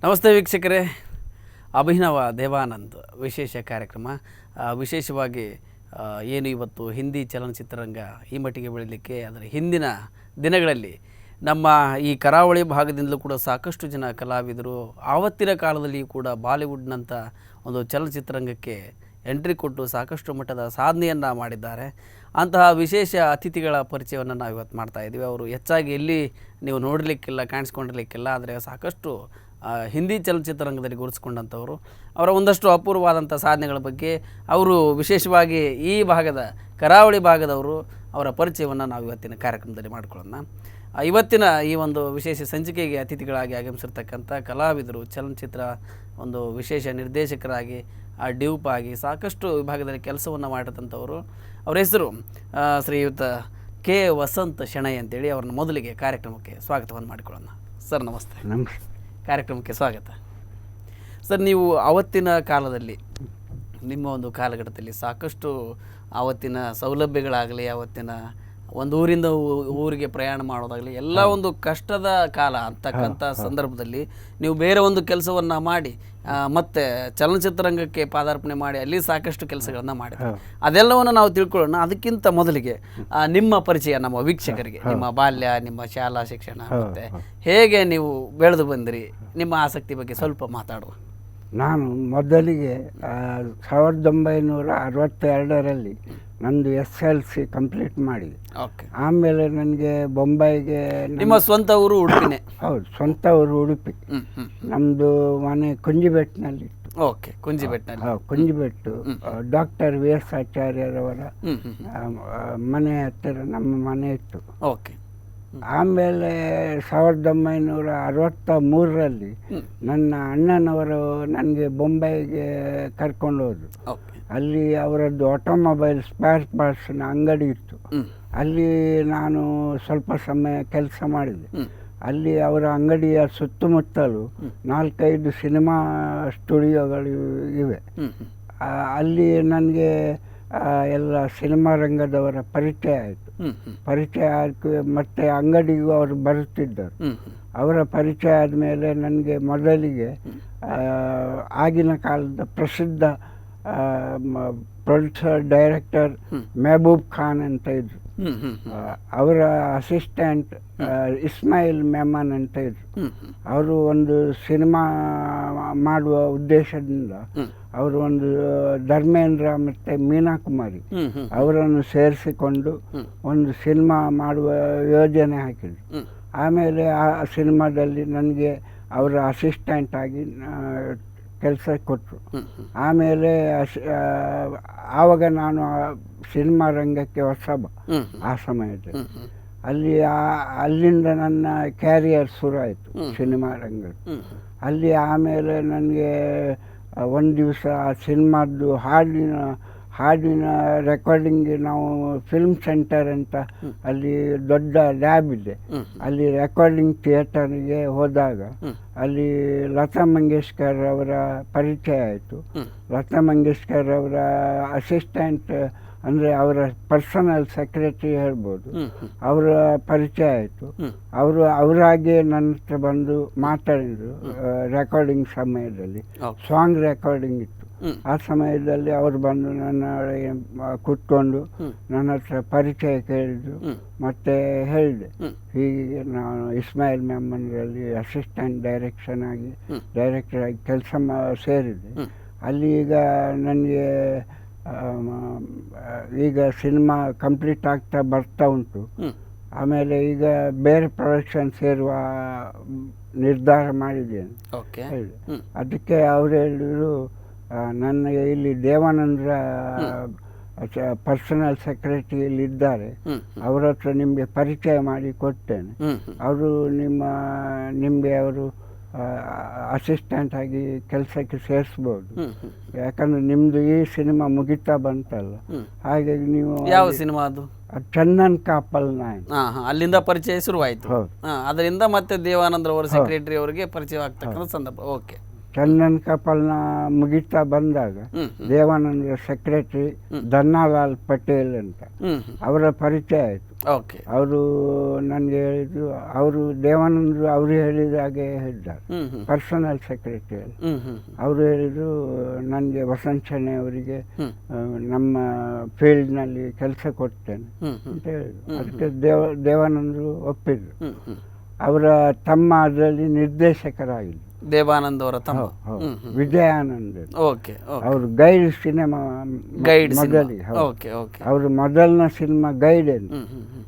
ನಮಸ್ತೆ ವೀಕ್ಷಕರೇ, ಅಭಿನವ ದೇವಾನಂದ್ ವಿಶೇಷ ಕಾರ್ಯಕ್ರಮ. ವಿಶೇಷವಾಗಿ ಏನು ಇವತ್ತು ಹಿಂದಿ ಚಲನಚಿತ್ರರಂಗ ಈ ಮಟ್ಟಿಗೆ ಬೆಳೀಲಿಕ್ಕೆ ಅದರ ಹಿಂದಿನ ದಿನಗಳಲ್ಲಿ ನಮ್ಮ ಈ ಕರಾವಳಿ ಭಾಗದಿಂದಲೂ ಕೂಡ ಸಾಕಷ್ಟು ಜನ ಕಲಾವಿದರು ಆವತ್ತಿನ ಕಾಲದಲ್ಲಿ ಕೂಡ ಬಾಲಿವುಡ್ನಂಥ ಒಂದು ಚಲನಚಿತ್ರರಂಗಕ್ಕೆ ಎಂಟ್ರಿ ಕೊಟ್ಟು ಸಾಕಷ್ಟು ಮಟ್ಟದ ಸಾಧನೆಯನ್ನು ಮಾಡಿದ್ದಾರೆ. ಅಂತಹ ವಿಶೇಷ ಅತಿಥಿಗಳ ಪರಿಚಯವನ್ನು ನಾವು ಇವತ್ತು ಮಾಡ್ತಾಯಿದ್ದೀವಿ. ಅವರು ಹೆಚ್ಚಾಗಿ ಎಲ್ಲಿ ನೀವು ನೋಡಲಿಕ್ಕಿಲ್ಲ, ಕಾಣಿಸ್ಕೊಂಡಿರಲಿಕ್ಕಿಲ್ಲ, ಆದರೆ ಸಾಕಷ್ಟು ಹಿಂದಿ ಚಲನಚಿತ್ರರಂಗದಲ್ಲಿ ಗುರುತಿಸ್ಕೊಂಡಂಥವರು. ಅವರ ಒಂದಷ್ಟು ಅಪೂರ್ವವಾದಂಥ ಸಾಧನೆಗಳ ಬಗ್ಗೆ, ಅವರು ವಿಶೇಷವಾಗಿ ಈ ಭಾಗದ ಕರಾವಳಿ ಭಾಗದವರು, ಅವರ ಪರಿಚಯವನ್ನು ನಾವು ಇವತ್ತಿನ ಕಾರ್ಯಕ್ರಮದಲ್ಲಿ ಮಾಡಿಕೊಳ್ಳೋಣ. ಇವತ್ತಿನ ಈ ಒಂದು ವಿಶೇಷ ಸಂಚಿಕೆಗೆ ಅತಿಥಿಗಳಾಗಿ ಆಗಮಿಸಿರ್ತಕ್ಕಂಥ ಕಲಾವಿದರು, ಚಲನಚಿತ್ರ ಒಂದು ವಿಶೇಷ ನಿರ್ದೇಶಕರಾಗಿ, ಡ್ಯೂಪ್ ಆಗಿ ಸಾಕಷ್ಟು ವಿಭಾಗದಲ್ಲಿ ಕೆಲಸವನ್ನು ಮಾಡಿದಂಥವರು. ಅವರ ಹೆಸರು ಶ್ರೀಯುತ ಕೆ ವಸಂತ್ ಶೆಣೈ ಅಂತೇಳಿ. ಅವ್ರನ್ನ ಮೊದಲಿಗೆ ಕಾರ್ಯಕ್ರಮಕ್ಕೆ ಸ್ವಾಗತವನ್ನು ಮಾಡಿಕೊಳ್ಳೋಣ. ಸರ್ ನಮಸ್ತೆ. ನಮಸ್ತೆ. ಕಾರ್ಯಕ್ರಮಕ್ಕೆ ಸ್ವಾಗತ. ಸರ್, ನೀವು ಆವತ್ತಿನ ಕಾಲದಲ್ಲಿ, ನಿಮ್ಮ ಒಂದು ಕಾಲಘಟ್ಟದಲ್ಲಿ ಸಾಕಷ್ಟು ಆವತ್ತಿನ ಸೌಲಭ್ಯಗಳಾಗಲಿ, ಆವತ್ತಿನ ಒಂದು ಊರಿಂದ ಊರಿಗೆ ಪ್ರಯಾಣ ಮಾಡೋದಾಗಲಿ, ಎಲ್ಲ ಒಂದು ಕಷ್ಟದ ಕಾಲ ಅಂತಕ್ಕಂಥ ಸಂದರ್ಭದಲ್ಲಿ ನೀವು ಬೇರೆ ಒಂದು ಕೆಲಸವನ್ನು ಮಾಡಿ ಮತ್ತು ಚಲನಚಿತ್ರರಂಗಕ್ಕೆ ಪಾದಾರ್ಪಣೆ ಮಾಡಿ ಅಲ್ಲಿ ಸಾಕಷ್ಟು ಕೆಲಸಗಳನ್ನು ಮಾಡಿದ್ರು. ಅದೆಲ್ಲವನ್ನು ನಾವು ತಿಳ್ಕೊಳ್ಳೋಣ. ಅದಕ್ಕಿಂತ ಮೊದಲಿಗೆ ನಿಮ್ಮ ಪರಿಚಯ ನಮ್ಮ ವೀಕ್ಷಕರಿಗೆ, ನಿಮ್ಮ ಬಾಲ್ಯ, ನಿಮ್ಮ ಶಾಲಾ ಶಿಕ್ಷಣ, ಮತ್ತು ಹೇಗೆ ನೀವು ಬೆಳೆದು ಬಂದಿರಿ, ನಿಮ್ಮ ಆಸಕ್ತಿ ಬಗ್ಗೆ ಸ್ವಲ್ಪ ಮಾತಾಡುವ. ನಾನು ಮೊದಲಿಗೆ 1962ರಲ್ಲಿ ನಂದು SLC ಕಂಪ್ಲೀಟ್ ಮಾಡಿದೆ. ಓಕೆ. ಆಮೇಲೆ ನನಗೆ ಬೊಂಬೈಗೆ, ನಿಮ್ಮ ಸ್ವಂತ ಊರು ಉಡುಪಿನೇ? ಹೌದು, ಸ್ವಂತ ಊರು ಉಡುಪಿ. ನಮ್ಮದು ಮನೆ ಕುಂಜಿಬೆಟ್ಟಿನಲ್ಲಿ. ಓಕೆ, ಕುಂಜಿಬೆಟ್ಟಿನಲ್ಲಿ. ಕುಂಜಿಬೆಟ್ಟು ಡಾಕ್ಟರ್ VS ಆಚಾರ್ಯರವರ ಮನೆ ಹತ್ತಿರ ನಮ್ಮ ಮನೆ ಇತ್ತು. ಓಕೆ. ಆಮೇಲೆ 1963ರಲ್ಲಿ ನನ್ನ ಅಣ್ಣನವರು ನನಗೆ ಬೊಂಬೈಗೆ ಕರ್ಕೊಂಡು ಹೋದ್ರು. ಅಲ್ಲಿ ಅವರದ್ದು ಆಟೋಮೊಬೈಲ್ ಸ್ಪೇರ್ ಪಾರ್ಟ್ಸ್ನ ಅಂಗಡಿ ಇತ್ತು. ಅಲ್ಲಿ ನಾನು ಸ್ವಲ್ಪ ಸಮಯ ಕೆಲಸ ಮಾಡಿದೆ. ಅಲ್ಲಿ ಅವರ ಅಂಗಡಿಯ ಸುತ್ತಮುತ್ತಲೂ 4-5 ಸಿನಿಮಾ ಸ್ಟುಡಿಯೋಗಳು ಇವೆ. ಅಲ್ಲಿ ನನಗೆ ಎಲ್ಲ ಸಿನಿಮಾ ರಂಗದವರ ಪರಿಚಯ ಆಯಿತು. ಪರಿಚಯ ಆಯ್ತು, ಮತ್ತು ಅಂಗಡಿಗೂ ಅವರು ಬರುತ್ತಿದ್ದರು. ಅವರ ಪರಿಚಯ ಆದಮೇಲೆ ನನಗೆ ಮೊದಲಿಗೆ ಆಗಿನ ಕಾಲದ ಪ್ರಸಿದ್ಧ ಪ್ರೊಡ್ಯೂಸರ್ ಡೈರೆಕ್ಟರ್ ಮೆಹಬೂಬ್ ಖಾನ್ ಅಂತ ಇದ್ರು. ಅವರ ಅಸಿಸ್ಟೆಂಟ್ ಇಸ್ಮಾಯಿಲ್ ಮೆಮನ್ ಅಂತ ಇದ್ರು. ಅವರು ಒಂದು ಸಿನಿಮಾ ಮಾಡುವ ಉದ್ದೇಶದಿಂದ ಅವರು ಒಂದು ಧರ್ಮೇಂದ್ರ ಮತ್ತು ಮೀನಾ ಕುಮಾರಿ ಅವರನ್ನು ಸೇರಿಸಿಕೊಂಡು ಒಂದು ಸಿನಿಮಾ ಮಾಡುವ ಯೋಜನೆ ಹಾಕಿದ್ರು. ಆಮೇಲೆ ಆ ಸಿನಿಮಾದಲ್ಲಿ ನನಗೆ ಅವರ ಅಸಿಸ್ಟೆಂಟ್ ಆಗಿ ಕೆಲಸ ಕೊಟ್ಟರು. ಆಮೇಲೆ ಆವಾಗ ನಾನು ಸಿನಿಮಾ ರಂಗಕ್ಕೆ ಹೊಸಬ ಆ ಸಮಯದಲ್ಲಿ. ಅಲ್ಲಿಂದ ನನ್ನ ಕ್ಯಾರಿಯರ್ ಶುರುವಾಯಿತು ಸಿನಿಮಾ ರಂಗಕ್ಕೆ. ಅಲ್ಲಿ ಆಮೇಲೆ ನನಗೆ ಒಂದು ದಿವಸ ಆ ಸಿನಿಮಾದ್ದು ಹಾಡಿನ ರೆಕಾರ್ಡಿಂಗ್ಗೆ ನಾವು ಫಿಲ್ಮ್ ಸೆಂಟರ್ ಅಂತ ಅಲ್ಲಿ ದೊಡ್ಡ ಲ್ಯಾಬ್ ಇದೆ. ಅಲ್ಲಿ ರೆಕಾರ್ಡಿಂಗ್ ಥಿಯೇಟರ್ಗೆ ಹೋದಾಗ ಅಲ್ಲಿ ಲತಾ ಮಂಗೇಶ್ಕರ್ ಅವರ ಪರಿಚಯ ಆಯಿತು. ಲತಾ ಮಂಗೇಶ್ಕರ್ ಅವರ ಅಸಿಸ್ಟೆಂಟ್ ಅಂದರೆ ಅವರ ಪರ್ಸನಲ್ ಸೆಕ್ರೆಟರಿ ಹೇಳ್ಬೋದು, ಅವರ ಪರಿಚಯ ಆಯಿತು. ಅವರಾಗೆ ನನ್ನ ಹತ್ರ ಬಂದು ಮಾತಾಡಿದರು. ರೆಕಾರ್ಡಿಂಗ್ ಸಮಯದಲ್ಲಿ ಸಾಂಗ್ ರೆಕಾರ್ಡಿಂಗ್ ಇತ್ತು. ಆ ಸಮಯದಲ್ಲಿ ಅವರು ಬಂದು ನನ್ನ ಕೂತ್ಕೊಂಡು ನನ್ನ ಹತ್ರ ಪರಿಚಯ ಕೇಳಿದ್ರು. ಮತ್ತು ಹೇಳಿದೆ, ಹೀಗೆ ನಾನು ಇಸ್ಮಾಯಿಲ್ ಮೆಮನ್ರಲ್ಲಿ ಅಸಿಸ್ಟೆಂಟ್ ಡೈರೆಕ್ಟರ್ ಆಗಿ ಕೆಲಸ ಸೇರಿದೆ. ಅಲ್ಲಿ ಈಗ ನನಗೆ ಈಗ ಸಿನಿಮಾ ಕಂಪ್ಲೀಟ್ ಆಗ್ತಾ ಬರ್ತಾ ಉಂಟು. ಆಮೇಲೆ ಈಗ ಬೇರೆ ಪ್ರೊಡಕ್ಷನ್ ಸೇರುವ ನಿರ್ಧಾರ ಮಾಡಿದ್ದೇನೆ ಹೇಳಿ. ಅದಕ್ಕೆ ಅವರು ಹೇಳಿದ್ರು, ನನಗೆ ಇಲ್ಲಿ ದೇವಾನಂದ್ರ ಪರ್ಸನಲ್ ಸೆಕ್ರೆಟರಿಯಲ್ಲಿ ಇದ್ದಾರೆ, ಅವರ ಹತ್ರ ನಿಮಗೆ ಪರಿಚಯ ಮಾಡಿ ಕೊಡ್ತೇನೆ. ಅವರು ನಿಮಗೆ ಅವರು ಅಸಿಸ್ಟೆಂಟ್ ಆಗಿ ಕೆಲಸಕ್ಕೆ ಸೇರಿಸ್ಬೋದು. ಯಾಕಂದ್ರೆ ನಿಮ್ದು ಈ ಸಿನಿಮಾ ಮುಗಿತಾ ಬಂತಲ್ಲ, ಹಾಗಾಗಿ ನೀವು. ಯಾವ ಸಿನಿಮಾ ಅದು? ಚಂದನ್ ಕಾಪಲ್ ನಾಯನ್. ಅಲ್ಲಿಂದ ಪರಿಚಯ ಶುರುವಾಯಿತು. ಅದರಿಂದ ಮತ್ತೆ ದೇವಾನಂದ್ರ ಅವರ ಸೆಕ್ರೆಟರಿ ಅವರಿಗೆ ಪರಿಚಯ ಆಗ್ತಕ್ಕಂಥ ಸಂದರ್ಭ. ಓಕೆ. ಚಂದನ್ ಕಪಲ್ನ ಮುಗಿತಾ ಬಂದಾಗ ದೇವಾನಂದರ ಸೆಕ್ರೆಟರಿ ಧನ್ನಾಲಾಲ್ ಪಟೇಲ್ ಅಂತ ಅವರ ಪರಿಚಯ ಆಯಿತು. ಓಕೆ. ಅವರು ನನಗೆ ಹೇಳಿದ್ರು, ಅವರು ದೇವಾನಂದರು ಅವರು ಹೇಳಿದಾಗೆ ಹೇಳಿದ್ದಾರೆ, ಪರ್ಸನಲ್ ಸೆಕ್ರೆಟರಿ ಅಲ್ಲಿ. ಅವರು ಹೇಳಿದರು ನನಗೆ ವಸಂತ್ ಶೆಣೈ ಅವರಿಗೆ ನಮ್ಮ ಫೀಲ್ಡ್ನಲ್ಲಿ ಕೆಲಸ ಕೊಡ್ತೇನೆ ಅಂತ ಹೇಳಿದರು. ಅದಕ್ಕೆ ದೇವಾನಂದರು ಒಪ್ಪಿದ್ರು. ಅವರ ತಮ್ಮ ಅದರಲ್ಲಿ ನಿರ್ದೇಶಕರಾಗಿದ್ದರು, ದೇವಾನಂದ್ ಅವರ ತಮ್ಮ ವಿಜಯಾನಂದ್. ಓಕೆ. ಅವರು ಗೈಡ್ ಸಿನಿಮಾ ಮೊದಲಿಗೆ, ಅವರು ಮೊದಲನ ಸಿನಿಮಾ ಗೈಡ್ ಅಂತ.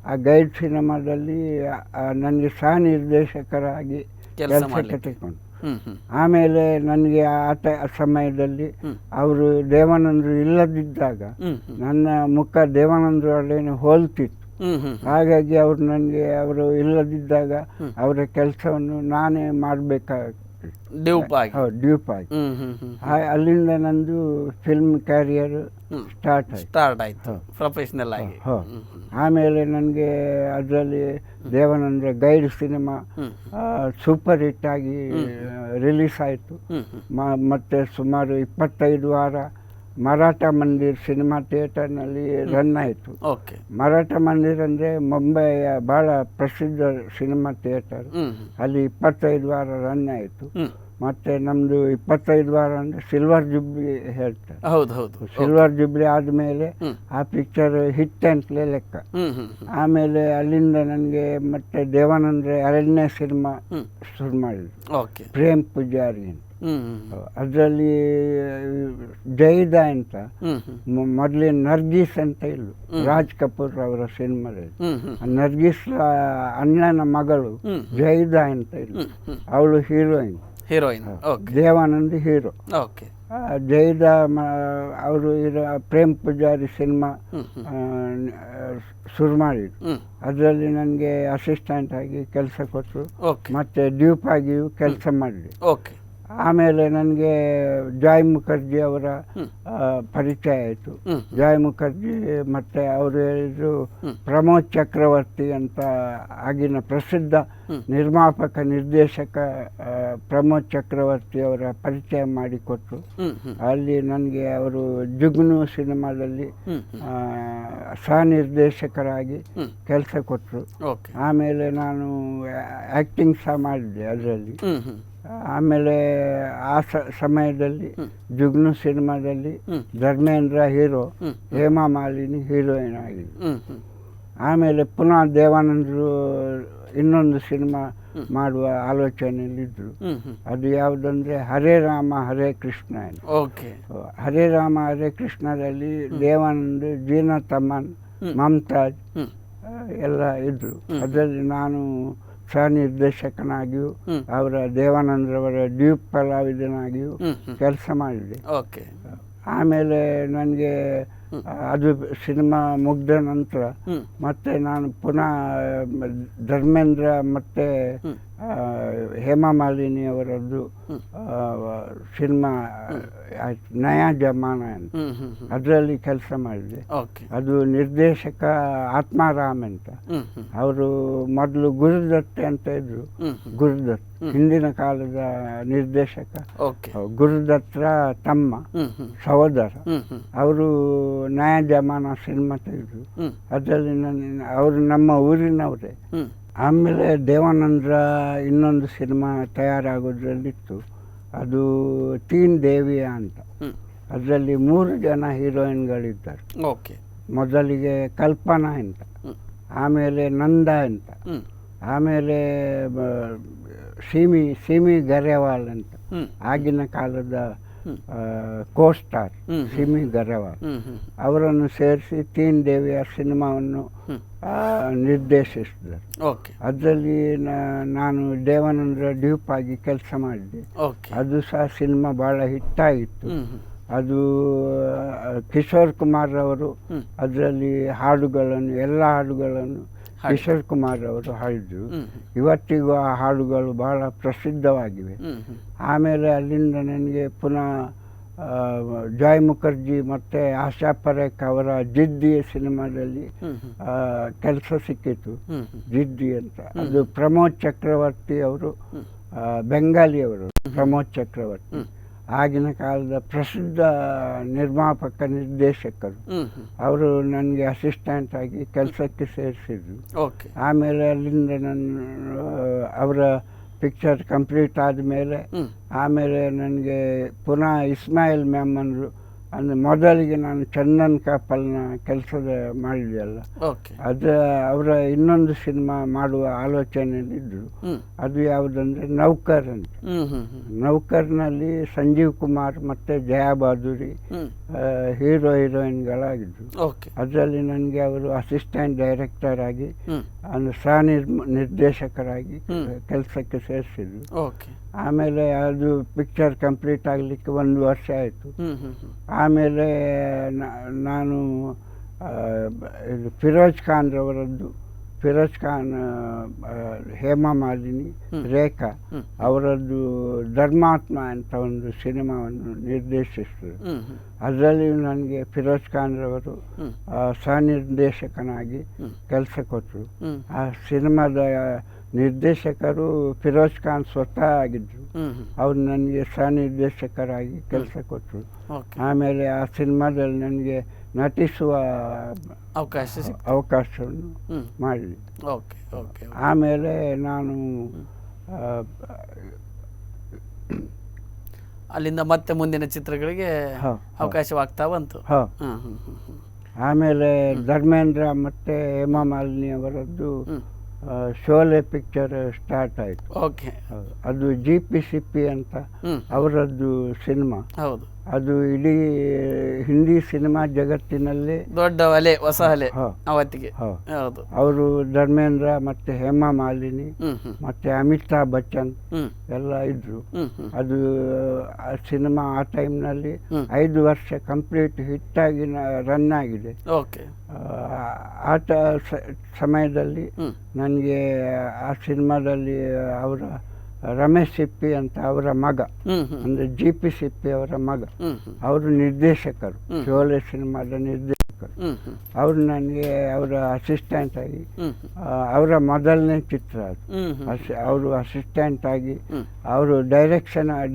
ಆ ಗೈಡ್ ಸಿನಿಮಾದಲ್ಲಿ ನನಗೆ ಸಹ ನಿರ್ದೇಶಕರಾಗಿ ಕೆಲಸಕ್ಕೆ ತಗೊಂಡು. ಆಮೇಲೆ ನನಗೆ ಆ ಸಮಯದಲ್ಲಿ ಅವರು ದೇವಾನಂದರು ಇಲ್ಲದಿದ್ದಾಗ ನನ್ನ ಮುಖ ದೇವಾನಂದರೊಡನೆ ಹೋಲ್ತಿತ್ತು. ಹಾಗಾಗಿ ಅವರು ನನಗೆ ಅವರು ಇಲ್ಲದಿದ್ದಾಗ ಅವರ ಕೆಲಸವನ್ನು ನಾನೇ ಮಾಡಬೇಕಾಗ್ತಿತ್ತು, ಡ್ಯೂಪ್ ಆಗಿ. ಅಲ್ಲಿಂದ ನಂದು ಫಿಲ್ಮ್ ಕ್ಯಾರಿಯರ್ ಸ್ಟಾರ್ಟ್ ಆಯ್ತು ಪ್ರೊಫೆಷನಲ್ ಆಗಿ. ಆಮೇಲೆ ನನಗೆ ಅದರಲ್ಲಿ ದೇವಾನಂದ್ರ ಗೈಡ್ ಸಿನಿಮಾ ಸೂಪರ್ ಹಿಟ್ ಆಗಿ ರಿಲೀಸ್ ಆಯಿತು. ಮತ್ತೆ ಸುಮಾರು 25 ವಾರ ಮರಾಠ ಮಂದಿರ್ ಸಿನಿಮಾ ಥಿಯೇಟರ್ನಲ್ಲಿ ರನ್ ಆಯಿತು. ಮರಾಠ ಮಂದಿರ್ ಅಂದರೆ ಮುಂಬೈಯ ಭಾಳ ಪ್ರಸಿದ್ಧ ಸಿನಿಮಾ ಥಿಯೇಟರ್. ಅಲ್ಲಿ 25 ವಾರ ರನ್ ಆಯಿತು. ಮತ್ತು ನಮ್ಮದು 25 ವಾರ ಅಂದರೆ ಸಿಲ್ವರ್ ಜುಬ್ಲಿ ಹೇಳ್ತಾರೆ. ಸಿಲ್ವರ್ ಜುಬ್ಲಿ ಆದಮೇಲೆ ಆ ಪಿಕ್ಚರ್ ಹಿಟ್ ಅಂತಲೇ ಲೆಕ್ಕ. ಆಮೇಲೆ ಅಲ್ಲಿಂದ ನನಗೆ ಮತ್ತೆ ದೇವಾನಂದ್ರ 2ನೇ ಸಿನಿಮಾ ಶುರು ಮಾಡಿದ್ರು, ಪ್ರೇಮ್ ಪೂಜಾರಿ ಅಂತ. ಅದರಲ್ಲಿ ಜೈದ ಅಂತ ಮೊದಲೇ ನರ್ಗಿಸ್ ಅಂತ ಇಲ್ಲು, ರಾಜ್ ಕಪೂರ್ ಅವರ ಸಿನಿಮಾದಲ್ಲಿ ನರ್ಗಿಸ್ ಅಣ್ಣನ ಮಗಳು ಜೈದ ಅಂತ ಇಲ್ಲು, ಅವಳು ಹೀರೋಯಿನ್. ದೇವಾನಂದ್ ಹೀರೋ. ಜೈದ ಅವರು ಪ್ರೇಮ್ ಪೂಜಾರಿ ಸಿನಿಮಾ ಶುರು ಮಾಡಿದ್ರು. ಅದರಲ್ಲಿ ನನಗೆ ಅಸಿಸ್ಟೆಂಟ್ ಆಗಿ ಕೆಲಸ ಕೊಟ್ಟರು, ಮತ್ತೆ ಡ್ಯೂಪ್ ಆಗಿಯೂ ಕೆಲಸ ಮಾಡಿದೆ. ಆಮೇಲೆ ನನಗೆ ಜಾಯ್ ಮುಖರ್ಜಿ ಅವರ ಪರಿಚಯ ಆಯಿತು. ಜಾಯ್ ಮುಖರ್ಜಿ ಮತ್ತು ಅವರು ಹೇಳಿದರು ಪ್ರಮೋದ್ ಚಕ್ರವರ್ತಿ ಅಂತ ಆಗಿನ ಪ್ರಸಿದ್ಧ ನಿರ್ಮಾಪಕ ನಿರ್ದೇಶಕ ಪ್ರಮೋದ್ ಚಕ್ರವರ್ತಿ ಅವರ ಪರಿಚಯ ಮಾಡಿಕೊಟ್ರು. ಅಲ್ಲಿ ನನಗೆ ಅವರು ಜುಗ್ನು ಸಿನಿಮಾದಲ್ಲಿ ಸಹ ನಿರ್ದೇಶಕರಾಗಿ ಕೆಲಸ ಕೊಟ್ಟರು. ಆಮೇಲೆ ನಾನು ಆ್ಯಕ್ಟಿಂಗ್ ಸಹ ಮಾಡಿದ್ದೆ ಅದರಲ್ಲಿ. ಆಮೇಲೆ ಆ ಸಮಯದಲ್ಲಿ ಜುಗ್ನು ಸಿನಿಮಾದಲ್ಲಿ ಧರ್ಮೇಂದ್ರ ಹೀರೋ, ಹೇಮಾ ಮಾಲಿನಿ ಹೀರೋಯಿನ್ ಆಗಿದೆ. ಆಮೇಲೆ ಪುನಃ ದೇವಾನಂದರು ಇನ್ನೊಂದು ಸಿನಿಮಾ ಮಾಡುವ ಆಲೋಚನೆಯಲ್ಲಿದ್ದರು. ಅದು ಯಾವುದಂದ್ರೆ ಹರೇ ರಾಮ ಹರೇ ಕೃಷ್ಣ ಅಂತ. ಹರೇ ರಾಮ ಹರೇ ಕೃಷ್ಣದಲ್ಲಿ ದೇವಾನಂದ್, ಜೀನಾ ತಮನ್, ಮಮತಾಜ್ ಎಲ್ಲ ಇದ್ದರು. ಅದರಲ್ಲಿ ನಾನು ಸಹ ನಿರ್ದೇಶಕನಾಗಿಯೂ ಅವರ ದೇವಾನಂದರವರ ಡ್ಯೂಪ್ ಕಲಾವಿದನಾಗಿಯೂ ಕೆಲಸ ಮಾಡಿದೆ. ಆಮೇಲೆ ನನಗೆ ಅದು ಸಿನಿಮಾ ಮುಗ್ದ ನಂತರ ಮತ್ತೆ ನಾನು ಪುನಃ ಧರ್ಮೇಂದ್ರ ಮತ್ತು ಹೇಮಾ ಮಾಲಿನಿ ಅವರದ್ದು ಸಿನಿಮಾ ಆಯ್ತು, ನಯಾ ಜಮಾನ ಅಂತ. ಅದರಲ್ಲಿ ಕೆಲಸ ಮಾಡಿದೆ. ಅದು ನಿರ್ದೇಶಕ ಆತ್ಮಾರಾಮ್ ಅಂತ. ಅವರು ಮೊದಲು ಗುರುದತ್ ಅಂತ ಇದ್ರು, ಗುರುದತ್ ಹಿಂದಿನ ಕಾಲದ ನಿರ್ದೇಶಕ. ಗುರುದತ್ತರ ತಮ್ಮ ಸಹೋದರ ಅವರು ನಯಾ ಜಮಾನ ಸಿನಿಮಾ ತೆಗೆದ್ರು. ಅದರಲ್ಲಿ ಅವರು ನಮ್ಮ ಊರಿನವರೇ. ಆಮೇಲೆ ದೇವಾನಂದ್ರ ಇನ್ನೊಂದು ಸಿನಿಮಾ ತಯಾರಾಗೋದ್ರಲ್ಲಿತ್ತು, ಅದು ತೀನ್ ದೇವಿಯ ಅಂತ. ಅದರಲ್ಲಿ 3 ಜನ ಹೀರೋಯಿನ್ಗಳಿದ್ದಾರೆ. ಮೊದಲಿಗೆ ಕಲ್ಪನಾ ಅಂತ, ಆಮೇಲೆ ನಂದ ಅಂತ, ಆಮೇಲೆ ಸಿಮಿ ಗರೇವಾಲ್ ಅಂತ, ಆಗಿನ ಕಾಲದ ಕೋಸ್ಟಾರ್ ಸಿಮಿ ಗರೇವಾಲ್. ಅವರನ್ನು ಸೇರಿಸಿ ತೀನ್ ದೇವಿಯ ಸಿನಿಮಾವನ್ನು ನಿರ್ದೇಶಿಸಿದರು. ಅದರಲ್ಲಿ ನಾನು ದೇವಾನಂದ್ರ ಡ್ಯೂಪ್ ಆಗಿ ಕೆಲಸ ಮಾಡಿದೆ. ಅದು ಸಹ ಸಿನಿಮಾ ಭಾಳ ಹಿಟ್ಟಾಗಿತ್ತು. ಅದು ಕಿಶೋರ್ ಕುಮಾರ್ ಅವರು ಅದರಲ್ಲಿ ಹಾಡುಗಳನ್ನು, ಎಲ್ಲ ಹಾಡುಗಳನ್ನು ಕಿಶೋರ್ ಕುಮಾರ್ ಅವರು ಹಾಡಿದರು. ಇವತ್ತಿಗೂ ಆ ಹಾಡುಗಳು ಬಹಳ ಪ್ರಸಿದ್ಧವಾಗಿವೆ. ಆಮೇಲೆ ಅಲ್ಲಿಂದ ನನಗೆ ಪುನಃ ಜಾಯ್ ಮುಖರ್ಜಿ ಮತ್ತು ಆಶಾ ಪರೇಖ್ ಅವರ ಜಿದ್ದಿ ಸಿನಿಮಾದಲ್ಲಿ ಕೆಲಸ ಸಿಕ್ಕಿತು, ಜಿದ್ದಿ ಅಂತ. ಅದು ಪ್ರಮೋದ್ ಚಕ್ರವರ್ತಿ ಅವರು ಬೆಂಗಾಲಿಯವರು ಪ್ರಮೋದ್ ಚಕ್ರವರ್ತಿ, ಆಗಿನ ಕಾಲದ ಪ್ರಸಿದ್ಧ ನಿರ್ಮಾಪಕ ನಿರ್ದೇಶಕರು. ಅವರು ನನಗೆ ಅಸಿಸ್ಟೆಂಟ್ ಆಗಿ ಕೆಲಸಕ್ಕೆ ಸೇರಿಸಿದ್ರು. ಆಮೇಲೆ ಅಲ್ಲಿಂದ ಅವರ ಪಿಕ್ಚರ್ ಕಂಪ್ಲೀಟ್ ಆದಮೇಲೆ ಆಮೇಲೆ ನನಗೆ ಪುನಃ ಇಸ್ಮಾಯಿಲ್ ಮೆಮನ್ರು ಅಂದರೆ ಮೊದಲಿಗೆ ನಾನು ಚಂದನ್ ಕಾಪಲ್ನ ಕೆಲಸದ ಮಾಡಿದೆಯಲ್ಲ, ಅದು ಅವರ ಇನ್ನೊಂದು ಸಿನಿಮಾ ಮಾಡುವ ಆಲೋಚನೆಯಲ್ಲಿದ್ದರು. ಅದು ಯಾವುದಂದರೆ ನೌಕರ್ ಅಂತ. ನೌಕರ್ನಲ್ಲಿ ಸಂಜೀವ್ ಕುಮಾರ್ ಮತ್ತು ಜಯಾ ಬಾದುರಿ ಹೀರೋ ಹೀರೋಯಿನ್ಗಳಾಗಿದ್ದರು. ಅದರಲ್ಲಿ ನನಗೆ ಅವರು ಅಸಿಸ್ಟೆಂಟ್ ಡೈರೆಕ್ಟರ್ ಆಗಿ ಅಂದರೆ ಸಹ ನಿರ್ದೇಶಕರಾಗಿ ಕೆಲಸಕ್ಕೆ ಸೇರಿಸಿದ್ರು. ಆಮೇಲೆ ಅದು ಪಿಕ್ಚರ್ ಕಂಪ್ಲೀಟ್ ಆಗಲಿಕ್ಕೆ 1 ವರ್ಷ ಆಯಿತು. ಆಮೇಲೆ ನಾನು ಇದು ಫಿರೋಜ್ ಖಾನ್ ಹೇಮಾ ಮಾಲಿನಿ, ರೇಖಾ ಅವರದ್ದು ಧರ್ಮಾತ್ಮ ಅಂತ ಒಂದು ಸಿನಿಮಾವನ್ನು ನಿರ್ದೇಶಿಸಿದರು. ಅದರಲ್ಲಿ ನನಗೆ ಫಿರೋಜ್ ಖಾನ್ರವರು ಸಹ ನಿರ್ದೇಶಕನಾಗಿ ಕೆಲಸ ಕೊಟ್ಟರು. ಆ ಸಿನಿಮಾದ ನಿರ್ದೇಶಕರು ಫಿರೋಜ್ ಖಾನ್ ಸ್ವತಃ ಆಗಿದ್ದರು. ಅವರು ನನಗೆ ಸಹ ನಿರ್ದೇಶಕರಾಗಿ ಕೆಲಸ ಕೊಟ್ಟರು. ಆಮೇಲೆ ಆ ಸಿನಿಮಾದಲ್ಲಿ ನನಗೆ ನಟಿಸುವ ಅವಕಾಶವನ್ನು ಮಾಡಿದೆ. ಆಮೇಲೆ ನಾನು ಅಲ್ಲಿಂದ ಮತ್ತೆ ಮುಂದಿನ ಚಿತ್ರಗಳಿಗೆ ಅವಕಾಶವಾಗ್ತಾ ಬಂತು. ಆಮೇಲೆ ಧರ್ಮೇಂದ್ರ ಮತ್ತು ಹೇಮಾ ಮಾಲಿನಿ ಅವರದ್ದು ಶೋಲೆ ಪಿಕ್ಚರ್ ಸ್ಟಾರ್ಟ್ ಆಯಿತು. ಅದು GPCP ಅಂತ ಅವರದ್ದು ಸಿನಿಮಾ. ಅದು ಇಡೀ ಹಿಂದಿ ಸಿನಿಮಾ ಜಗತ್ತಿನಲ್ಲಿ ದೊಡ್ಡ ಅಲೆ, ಹೊಸ ಅಲೆ ಅವತ್ತಿಗೆ. ಅವರು ಧರ್ಮೇಂದ್ರ ಮತ್ತೆ ಹೇಮಾ ಮಾಲಿನಿ ಮತ್ತೆ ಅಮಿತಾಬ್ ಬಚ್ಚನ್ ಎಲ್ಲ ಇದ್ರು. ಅದು ಆ ಸಿನಿಮಾ ಆ ಟೈಮ್ನಲ್ಲಿ 5 ವರ್ಷ ಕಂಪ್ಲೀಟ್ ಹಿಟ್ಟಾಗಿ ರನ್ ಆಗಿದೆ. ಆ ಸಮಯದಲ್ಲಿ ನನಗೆ ಆ ಸಿನಿಮಾದಲ್ಲಿ ಅವರ ರಮೇಶ್ ಸಿಪ್ಪಿ ಅಂತ ಅವರ ಮಗ, ಅಂದರೆ GPCP ಅವರ ಮಗ, ಅವರು ನಿರ್ದೇಶಕರು, ಶೋಲೆ ಸಿನಿಮಾದ ನಿರ್ದೇಶಕರು. ಅವರು ನನಗೆ ಅವರ ಅಸಿಸ್ಟೆಂಟ್ ಆಗಿ, ಅವರ ಮೊದಲನೇ ಚಿತ್ರ ಅದು, ಅವರು ಅಸಿಸ್ಟೆಂಟ್ ಆಗಿ ಅವರು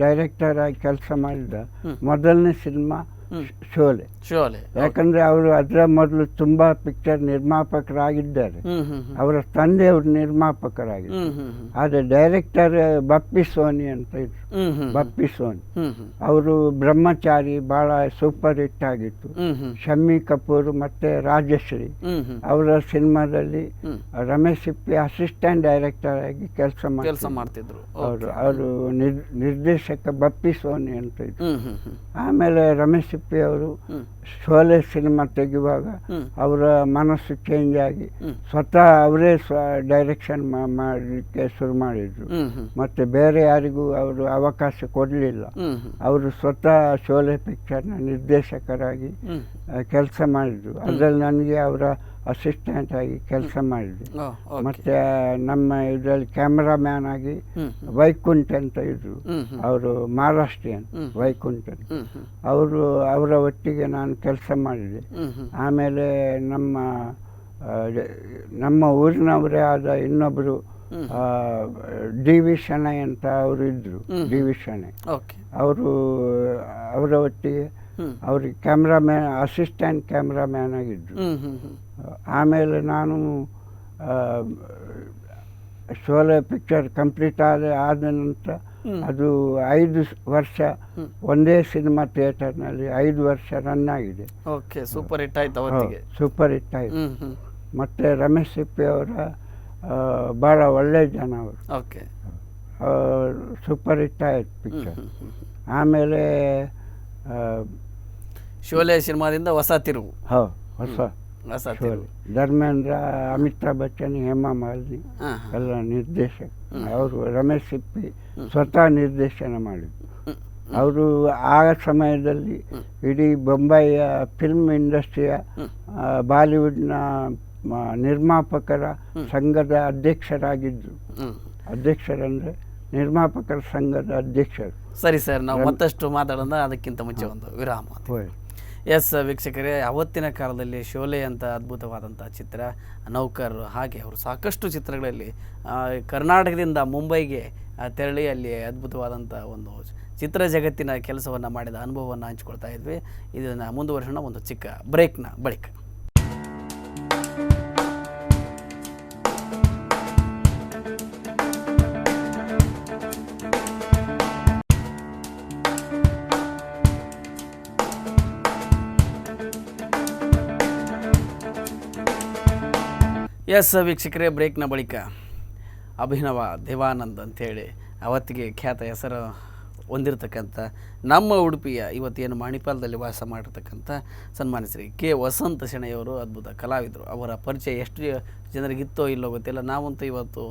ಡೈರೆಕ್ಟರ್ ಆಗಿ ಕೆಲಸ ಮಾಡಿದ ಮೊದಲನೇ ಸಿನಿಮಾ ಶೋಲೆ. ಯಾಕಂದ್ರೆ ಅವರು ಅದರ ಮೊದಲು ತುಂಬಾ ಪಿಕ್ಚರ್ ನಿರ್ಮಾಪಕರಾಗಿದ್ದಾರೆ. ಅವರ ತಂದೆಯವರು ನಿರ್ಮಾಪಕರಾಗಿದ್ದಾರೆ. ಆದರೆ ಡೈರೆಕ್ಟರ್ ಬಪ್ಪಿ ಸೋನಿ ಅಂತ ಇದ್ರು. ಬಪ್ಪಿ ಸೋನಿ ಅವರು ಬ್ರಹ್ಮಚಾರಿ ಬಹಳ ಸೂಪರ್ ಹಿಟ್ ಆಗಿತ್ತು. ಶಮ್ಮಿ ಕಪೂರ್ ಮತ್ತೆ ರಾಜಶ್ರೀ ಅವರ ಸಿನಿಮಾದಲ್ಲಿ ರಮೇಶ್ ಸಿಪ್ಪಿ ಅಸಿಸ್ಟೆಂಟ್ ಡೈರೆಕ್ಟರ್ ಆಗಿ ಕೆಲಸ ಮಾಡ್ತಿದ್ರು. ಅವರು ನಿರ್ದೇಶಕ ಬಪ್ಪಿ ಸೋನಿ ಅಂತ ಇದ್ರು. ಆಮೇಲೆ ರಮೇಶ್ ಸಿಪ್ಪಿ ಅವರು ಶೋಲೆ ಸಿನಿಮಾ ತೆಗೆಯುವಾಗ ಅವರ ಮನಸ್ಸು ಚೇಂಜ್ ಆಗಿ ಸ್ವತಃ ಅವರೇ ಡೈರೆಕ್ಷನ್ ಮಾಡಲಿಕ್ಕೆ ಶುರು ಮಾಡಿದ್ರು. ಮತ್ತೆ ಬೇರೆ ಯಾರಿಗೂ ಅವರು ಅವಕಾಶ ಕೊಡಲಿಲ್ಲ. ಅವರು ಸ್ವತಃ ಶೋಲೆ ಪಿಕ್ಚರ್ನ ನಿರ್ದೇಶಕರಾಗಿ ಕೆಲಸ ಮಾಡಿದ್ರು. ಅದರಲ್ಲಿ ನನಗೆ ಅವರ ಅಸಿಸ್ಟೆಂಟ್ ಆಗಿ ಕೆಲಸ ಮಾಡಿದೆ. ಮತ್ತೆ ನಮ್ಮ ಇದರಲ್ಲಿ ಕ್ಯಾಮ್ರಾಮ್ಯಾನ್ ಆಗಿ ವೈಕುಂಠ್ ಅಂತ ಇದ್ರು. ಅವರು ಮಹಾರಾಷ್ಟ್ರೀಯನ್ ವೈಕುಂಠನ್. ಅವರ ಒಟ್ಟಿಗೆ ನಾನು ಕೆಲಸ ಮಾಡಿದೆ. ಆಮೇಲೆ ನಮ್ಮ ಊರಿನವರೇ ಆದ ಇನ್ನೊಬ್ಬರು DV ಶೆಣೈ ಅಂತ ಅವರು ಇದ್ರು. DV ಶೆಣೈ ಅವರ ಒಟ್ಟಿಗೆ ಅವ್ರಿಗೆ ಕ್ಯಾಮ್ರಾಮ್ಯಾನ್, ಅಸಿಸ್ಟೆಂಟ್ ಕ್ಯಾಮ್ರಾಮ್ಯಾನ್ ಆಗಿದ್ರು. ಆಮೇಲೆ ನಾನು ಶೋಲೆ ಪಿಕ್ಚರ್ ಕಂಪ್ಲೀಟ್ ಆದ ನಂತರ ಅದು 5 ವರ್ಷ ಒಂದೇ ಸಿನಿಮಾ ಥಿಯೇಟರ್ನಲ್ಲಿ 5 ವರ್ಷ ರನ್ ಆಗಿದೆ. ಸೂಪರ್ ಹಿಟ್ ಆಯ್ತು ಅವತ್ತಿಗೆ. ಸೂಪರ್ ಹಿಟ್ ಆಯಿತು. ಮತ್ತು ರಮೇಶ್ ಸಿಪ್ಪಿ ಅವರ ಭಾಳ ಒಳ್ಳೆ ಜನ ಅವರು. ಸೂಪರ್ ಹಿಟ್ ಆಯ್ತು ಪಿಕ್ಚರ್. ಆಮೇಲೆ ಶೋಲೆ ಸಿನಿಮಾದಿಂದ ಹೊಸ ತಿರುವು. ಹೊಸ ಶೋಲೆ. ಧರ್ಮೇಂದ್ರ, ಅಮಿತಾಬ್ ಬಚ್ಚನ್, ಹೇಮಾ ಮಾಲಿನಿ ಎಲ್ಲ ನಿರ್ದೇಶಕ. ಅವರು ರಮೇಶ್ ಸಿಪ್ಪಿ ಸ್ವತಃ ನಿರ್ದೇಶನ ಮಾಡಿದ್ರು. ಅವರು ಆ ಸಮಯದಲ್ಲಿ ಇಡೀ ಬೊಂಬಾಯಿಯ ಫಿಲ್ಮ್ ಇಂಡಸ್ಟ್ರಿಯ ಬಾಲಿವುಡ್ನ ನಿರ್ಮಾಪಕರ ಸಂಘದ ಅಧ್ಯಕ್ಷರಾಗಿದ್ದರು. ಅಧ್ಯಕ್ಷರಂದರೆ ನಿರ್ಮಾಪಕರ ಸಂಘದ ಅಧ್ಯಕ್ಷರು. ಸರಿ ಸರ್, ನಾವು ಮತ್ತಷ್ಟು ಮಾತಾಡೋಣ. ಅದಕ್ಕಿಂತ ಮುಂಚೆ ಒಂದು ವಿರಾಮ. ಎಸ್ ವೀಕ್ಷಕರೇ, ಅವತ್ತಿನ ಕಾಲದಲ್ಲಿ ಶೋಲೆ ಅಂತ ಅದ್ಭುತವಾದಂಥ ಚಿತ್ರ, ನೌಕರ್, ಹಾಗೆ ಅವರು ಸಾಕಷ್ಟು ಚಿತ್ರಗಳಲ್ಲಿ ಕರ್ನಾಟಕದಿಂದ ಮುಂಬೈಗೆ ತೆರಳಿ ಅಲ್ಲಿ ಅದ್ಭುತವಾದಂಥ ಒಂದು ಚಿತ್ರ ಜಗತ್ತಿನ ಕೆಲಸವನ್ನು ಮಾಡಿದ ಅನುಭವವನ್ನು ಹಂಚ್ಕೊಳ್ತಾ ಇದ್ವಿ. ಇದನ್ನು ಮುಂದುವರಿಸೋಣ ಒಂದು ಚಿಕ್ಕ ಬ್ರೇಕ್ನ ಬಳಿಕ. ಎಸ್ ವೀಕ್ಷಕರೇ, ಬ್ರೇಕ್ನ ಬಳಿಕ ಅಭಿನವ ದೇವಾನಂದ್ ಅಂಥೇಳಿ ಅವತ್ತಿಗೆ ಖ್ಯಾತ ಹೆಸರು ಹೊಂದಿರತಕ್ಕಂಥ ನಮ್ಮ ಉಡುಪಿಯ ಇವತ್ತೇನು ಮಣಿಪಾಲದಲ್ಲಿ ವಾಸ ಮಾಡಿರ್ತಕ್ಕಂಥ ಸನ್ಮಾನ್ಯ ಶ್ರೀ ಕೆ ವಸಂತ ಶೆಣೆಯವರು ಅದ್ಭುತ ಕಲಾವಿದರು. ಅವರ ಪರಿಚಯ ಎಷ್ಟು ಜನರಿಗಿತ್ತೋ ಇಲ್ಲೋ ಗೊತ್ತಿಲ್ಲ. ನಾವಂತೂ ಇವತ್ತು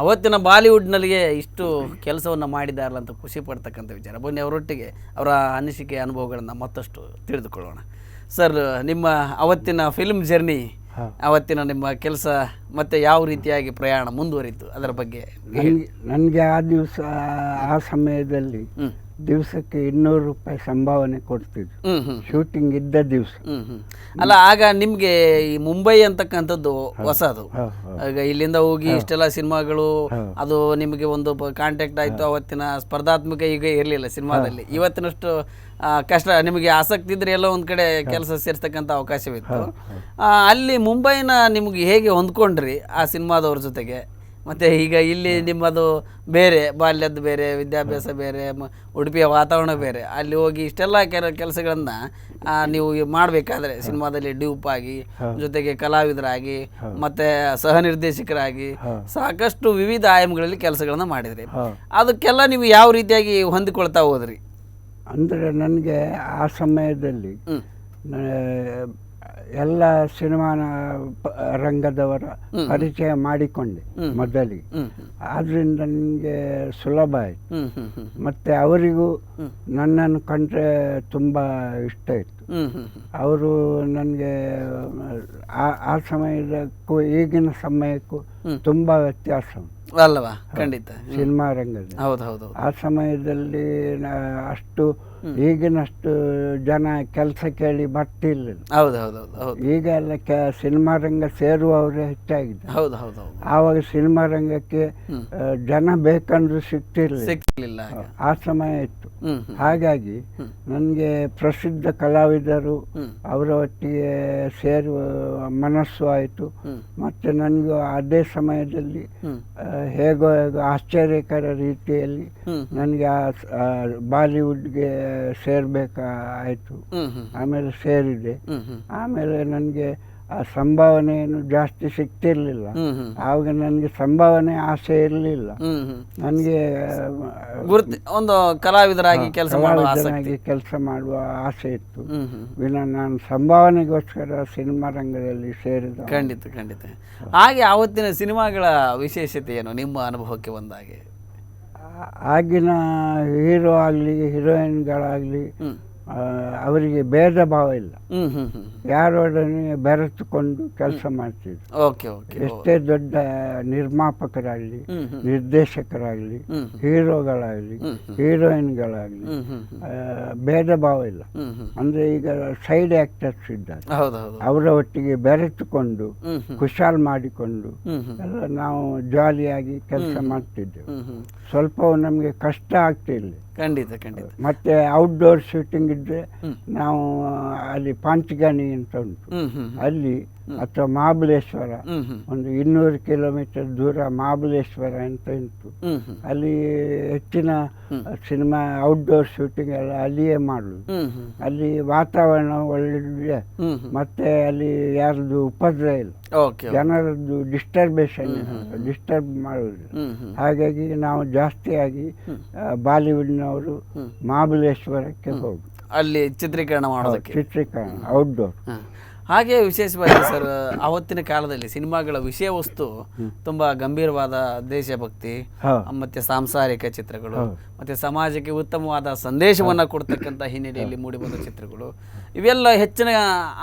ಅವತ್ತಿನ ಬಾಲಿವುಡ್ನಲ್ಲಿಗೆ ಇಷ್ಟು ಕೆಲಸವನ್ನು ಮಾಡಿದಾರಲ್ಲ ಅಂತ ಖುಷಿ ಪಡ್ತಕ್ಕಂಥ ವಿಚಾರ. ಬನ್ನಿ ಅವರೊಟ್ಟಿಗೆ ಅವರ ಅನಿಸಿಕೆ ಅನುಭವಗಳನ್ನು ಮತ್ತಷ್ಟು ತಿಳಿದುಕೊಳ್ಳೋಣ. ಸರ್, ನಿಮ್ಮ ಅವತ್ತಿನ ಫಿಲ್ಮ್ ಜರ್ನಿ, ಅವತ್ತಿನ ನಿಮ್ಮ ಕೆಲಸ ಮತ್ತು ಯಾವ ರೀತಿಯಾಗಿ ಪ್ರಯಾಣ ಮುಂದುವರಿತು ಅದರ ಬಗ್ಗೆ. ನನಗೆ ಆ ದಿವಸ, ಆ ಸಮಯದಲ್ಲಿ ದಿವಸಕ್ಕೆ 200 ರೂಪಾಯಿ ಸಂಭಾವನೆ ಕೊಡ್ತಿದ್ರು, ಶೂಟಿಂಗ್ ಇದ್ದ ದಿವಸ. ಅಲ್ಲ, ಆಗ ನಿಮಗೆ ಈ ಮುಂಬೈ ಅಂತಕ್ಕಂಥದ್ದು ಹೊಸದು. ಆಗ ಇಲ್ಲಿಂದ ಹೋಗಿ ಇಷ್ಟೆಲ್ಲ ಸಿನಿಮಾಗಳು, ಅದು ನಿಮಗೆ ಒಂದು ಕಾಂಟ್ಯಾಕ್ಟ್ ಆಯಿತು. ಅವತ್ತಿನ ಸ್ಪರ್ಧಾತ್ಮಕ ಈಗ ಇರಲಿಲ್ಲ ಸಿನಿಮಾದಲ್ಲಿ. ಇವತ್ತಿನಷ್ಟು ಕಷ್ಟ, ನಿಮಗೆ ಆಸಕ್ತಿ ಇದ್ರೆ ಎಲ್ಲೋ ಒಂದು ಕಡೆ ಕೆಲಸ ಸೇರಿಸ್ತಕ್ಕಂಥ ಅವಕಾಶವಿತ್ತು. ಅಲ್ಲಿ ಮುಂಬೈನ ನಿಮಗೆ ಹೇಗೆ ಹೊಂದ್ಕೊಂಡ್ರಿ ಆ ಸಿನಿಮಾದವ್ರ ಜೊತೆಗೆ? ಮತ್ತು ಈಗ ಇಲ್ಲಿ ನಿಮ್ಮದು ಬೇರೆ, ಬಾಲ್ಯದ್ದು ಬೇರೆ, ವಿದ್ಯಾಭ್ಯಾಸ ಬೇರೆ, ಉಡುಪಿಯ ವಾತಾವರಣ ಬೇರೆ. ಅಲ್ಲಿ ಹೋಗಿ ಇಷ್ಟೆಲ್ಲ ಕೆಲಸಗಳನ್ನು ನೀವು ಮಾಡಬೇಕಾದ್ರೆ ಸಿನಿಮಾದಲ್ಲಿ ಡ್ಯೂಪ್ ಆಗಿ, ಜೊತೆಗೆ ಕಲಾವಿದರಾಗಿ, ಮತ್ತು ಸಹ ನಿರ್ದೇಶಕರಾಗಿ ಸಾಕಷ್ಟು ವಿವಿಧ ಆಯಾಮಗಳಲ್ಲಿ ಕೆಲಸಗಳನ್ನು ಮಾಡಿದ್ರಿ. ಅದಕ್ಕೆಲ್ಲ ನೀವು ಯಾವ ರೀತಿಯಾಗಿ ಹೊಂದಿಕೊಳ್ತಾ ಹೋದ್ರಿ? ಅಂದರೆ ನನಗೆ ಆ ಸಮಯದಲ್ಲಿ ಎಲ್ಲ ಸಿನಿಮಾ ರಂಗದವರ ಪರಿಚಯ ಮಾಡಿಕೊಂಡೆ ಮೊದಲಿಗೆ. ಆದ್ರಿಂದ ನನಗೆ ಸುಲಭ ಆಯಿತು. ಮತ್ತು ಅವರಿಗೂ ನನ್ನನ್ನು ಕಂಡ್ರೆ ತುಂಬ ಇಷ್ಟ ಇತ್ತು. ಅವರು ನನಗೆ ಆ ಸಮಯದಕ್ಕೂ ಈಗಿನ ಸಮಯಕ್ಕೂ ತುಂಬ ವ್ಯತ್ಯಾಸ ಅಲ್ಲವಾ? ಖಂಡಿತ. ಸಿನಿಮಾ ರಂಗದಲ್ಲಿ ಹೌದು. ಆ ಸಮಯದಲ್ಲಿ ಅಷ್ಟು ಈಗಿನಷ್ಟು ಜನ ಕೆಲಸ ಕೇಳಿ ಬರ್ತಿರ್ಲಿಲ್ಲ. ಹೌದು. ಈಗ ಎಲ್ಲ ಸಿನಿಮಾ ರಂಗ ಸೇರುವವರೇ ಹೆಚ್ಚಾಗಿದೆ. ಹೌದು. ಆವಾಗ ಸಿನಿಮಾ ರಂಗಕ್ಕೆ ಜನ ಬೇಕಂದ್ರೂ ಸಿಗ್ತಿರ್ಲಿಲ್ಲ. ಆ ಸಮಯ ಇತ್ತು. ಹಾಗಾಗಿ ನನಗೆ ಪ್ರಸಿದ್ಧ ಕಲಾವಿದರು ಅವರ ಒಟ್ಟಿಗೆ ಸೇರುವ ಮನಸ್ಸು ಆಯಿತು. ಮತ್ತು ನನಗೂ ಅದೇ ಸಮಯದಲ್ಲಿ ಹೇಗೋ ಆಶ್ಚರ್ಯಕರ ರೀತಿಯಲ್ಲಿ ನನಗೆ ಬಾಲಿವುಡ್ಗೆ ಸೇರ್ಬೇಕಾಯ್ತು. ಆಮೇಲೆ ಸೇರಿದೆ. ಆಮೇಲೆ ನನಗೆ ಆ ಸಂಭಾವನೆಯನ್ನು ಜಾಸ್ತಿ ಸಿಗ್ತಿರ್ಲಿಲ್ಲ. ಆವಾಗ ನನಗೆ ಸಂಭಾವನೆ ಆಸೆ ಇರಲಿಲ್ಲ. ನನಗೆ ಒಂದು ಕಲಾವಿದರಾಗಿ ಕೆಲಸ ಮಾಡುವ ಆಸೆ ಇತ್ತು. ನಾನು ಸಂಭಾವನೆಗೋಸ್ಕರ ಸಿನಿಮಾ ರಂಗದಲ್ಲಿ ಸೇರಿದ. ಖಂಡಿತ. ಹಾಗೆ ಆವತ್ತಿನ ಸಿನಿಮಾಗಳ ವಿಶೇಷತೆ ಏನು ನಿಮ್ಮ ಅನುಭವಕ್ಕೆ ಬಂದಾಗೆ? ಆಗಿನ ಹೀರೋ ಆಗಲಿ ಹೀರೋಯಿನ್ಗಳಾಗಲಿ ಅವರಿಗೆ ಭೇದ ಭಾವ ಇಲ್ಲ. ಯಾರೊಡನೆ ಬೆರೆತುಕೊಂಡು ಕೆಲಸ ಮಾಡ್ತಿದ್ರು. ಎಷ್ಟೇ ದೊಡ್ಡ ನಿರ್ಮಾಪಕರಾಗಲಿ, ನಿರ್ದೇಶಕರಾಗಲಿ, ಹೀರೋಗಳಾಗಲಿ, ಹೀರೋಯಿನ್ಗಳಾಗಲಿ ಭೇದ ಭಾವ ಇಲ್ಲ. ಅಂದ್ರೆ ಈಗ ಸೈಡ್ ಆಕ್ಟರ್ಸ್ ಇದ್ದಾರೆ, ಅವರ ಒಟ್ಟಿಗೆ ಬೆರೆತುಕೊಂಡು ಕುಶಾಲ್ ಮಾಡಿಕೊಂಡು ಎಲ್ಲ ನಾವು ಜಾಲಿಯಾಗಿ ಕೆಲಸ ಮಾಡ್ತಿದ್ದೆವು. ಸ್ವಲ್ಪ ನಮಗೆ ಕಷ್ಟ ಆಗ್ತಿರ್ಲಿ. ಖಂಡಿತ. ಮತ್ತೆ ಔಟ್ಡೋರ್ ಶೂಟಿಂಗ್ ಇದ್ರೆ ನಾವು ಅಲ್ಲಿ ಪಾಂಚಗಾಣಿ ಅಂತ ಉಂಟು, ಅಲ್ಲಿ ಅಥವಾ ಮಹಾಬಲೇಶ್ವರ, ಒಂದು 200 ಕಿಲೋಮೀಟರ್ ದೂರ ಮಹಾಬಲೇಶ್ವರ ಅಂತ ಉಂಟು. ಅಲ್ಲಿ ಹೆಚ್ಚಿನ ಸಿನಿಮಾ ಔಟ್ಡೋರ್ ಶೂಟಿಂಗ್ ಎಲ್ಲ ಅಲ್ಲಿಯೇ ಮಾಡುದು. ಅಲ್ಲಿ ವಾತಾವರಣ ಒಳ್ಳೆ, ಮತ್ತೆ ಅಲ್ಲಿ ಯಾರದ್ದು ಉಪದ್ರ ಇಲ್ಲ, ಜನರದ್ದು ಡಿಸ್ಟರ್ಬ್ ಮಾಡುವುದಿಲ್ಲ. ಹಾಗಾಗಿ ನಾವು ಜಾಸ್ತಿಯಾಗಿ ಬಾಲಿವುಡ್ನವರು ಮಹಾಬಲೇಶ್ವರಕ್ಕೆ ಹೋಗುದು, ಅಲ್ಲಿ ಚಿತ್ರೀಕರಣ ಔಟ್ಡೋರ್. ಹಾಗೆ ವಿಶೇಷವಾಗಿ ಸರ್, ಆವತ್ತಿನ ಕಾಲದಲ್ಲಿ ಸಿನಿಮಾಗಳ ವಿಷಯ ವಸ್ತು ತುಂಬಾ ಗಂಭೀರವಾದ ದೇಶಭಕ್ತಿ ಮತ್ತೆ ಸಾಂಸಾರಿಕ ಚಿತ್ರಗಳು, ಮತ್ತೆ ಸಮಾಜಕ್ಕೆ ಉತ್ತಮವಾದ ಸಂದೇಶವನ್ನ ಕೊಡ್ತಕ್ಕಂಥ ಹಿನ್ನೆಲೆಯಲ್ಲಿ ಮೂಡಿಬಂದ ಚಿತ್ರಗಳು, ಇವೆಲ್ಲ ಹೆಚ್ಚಿನ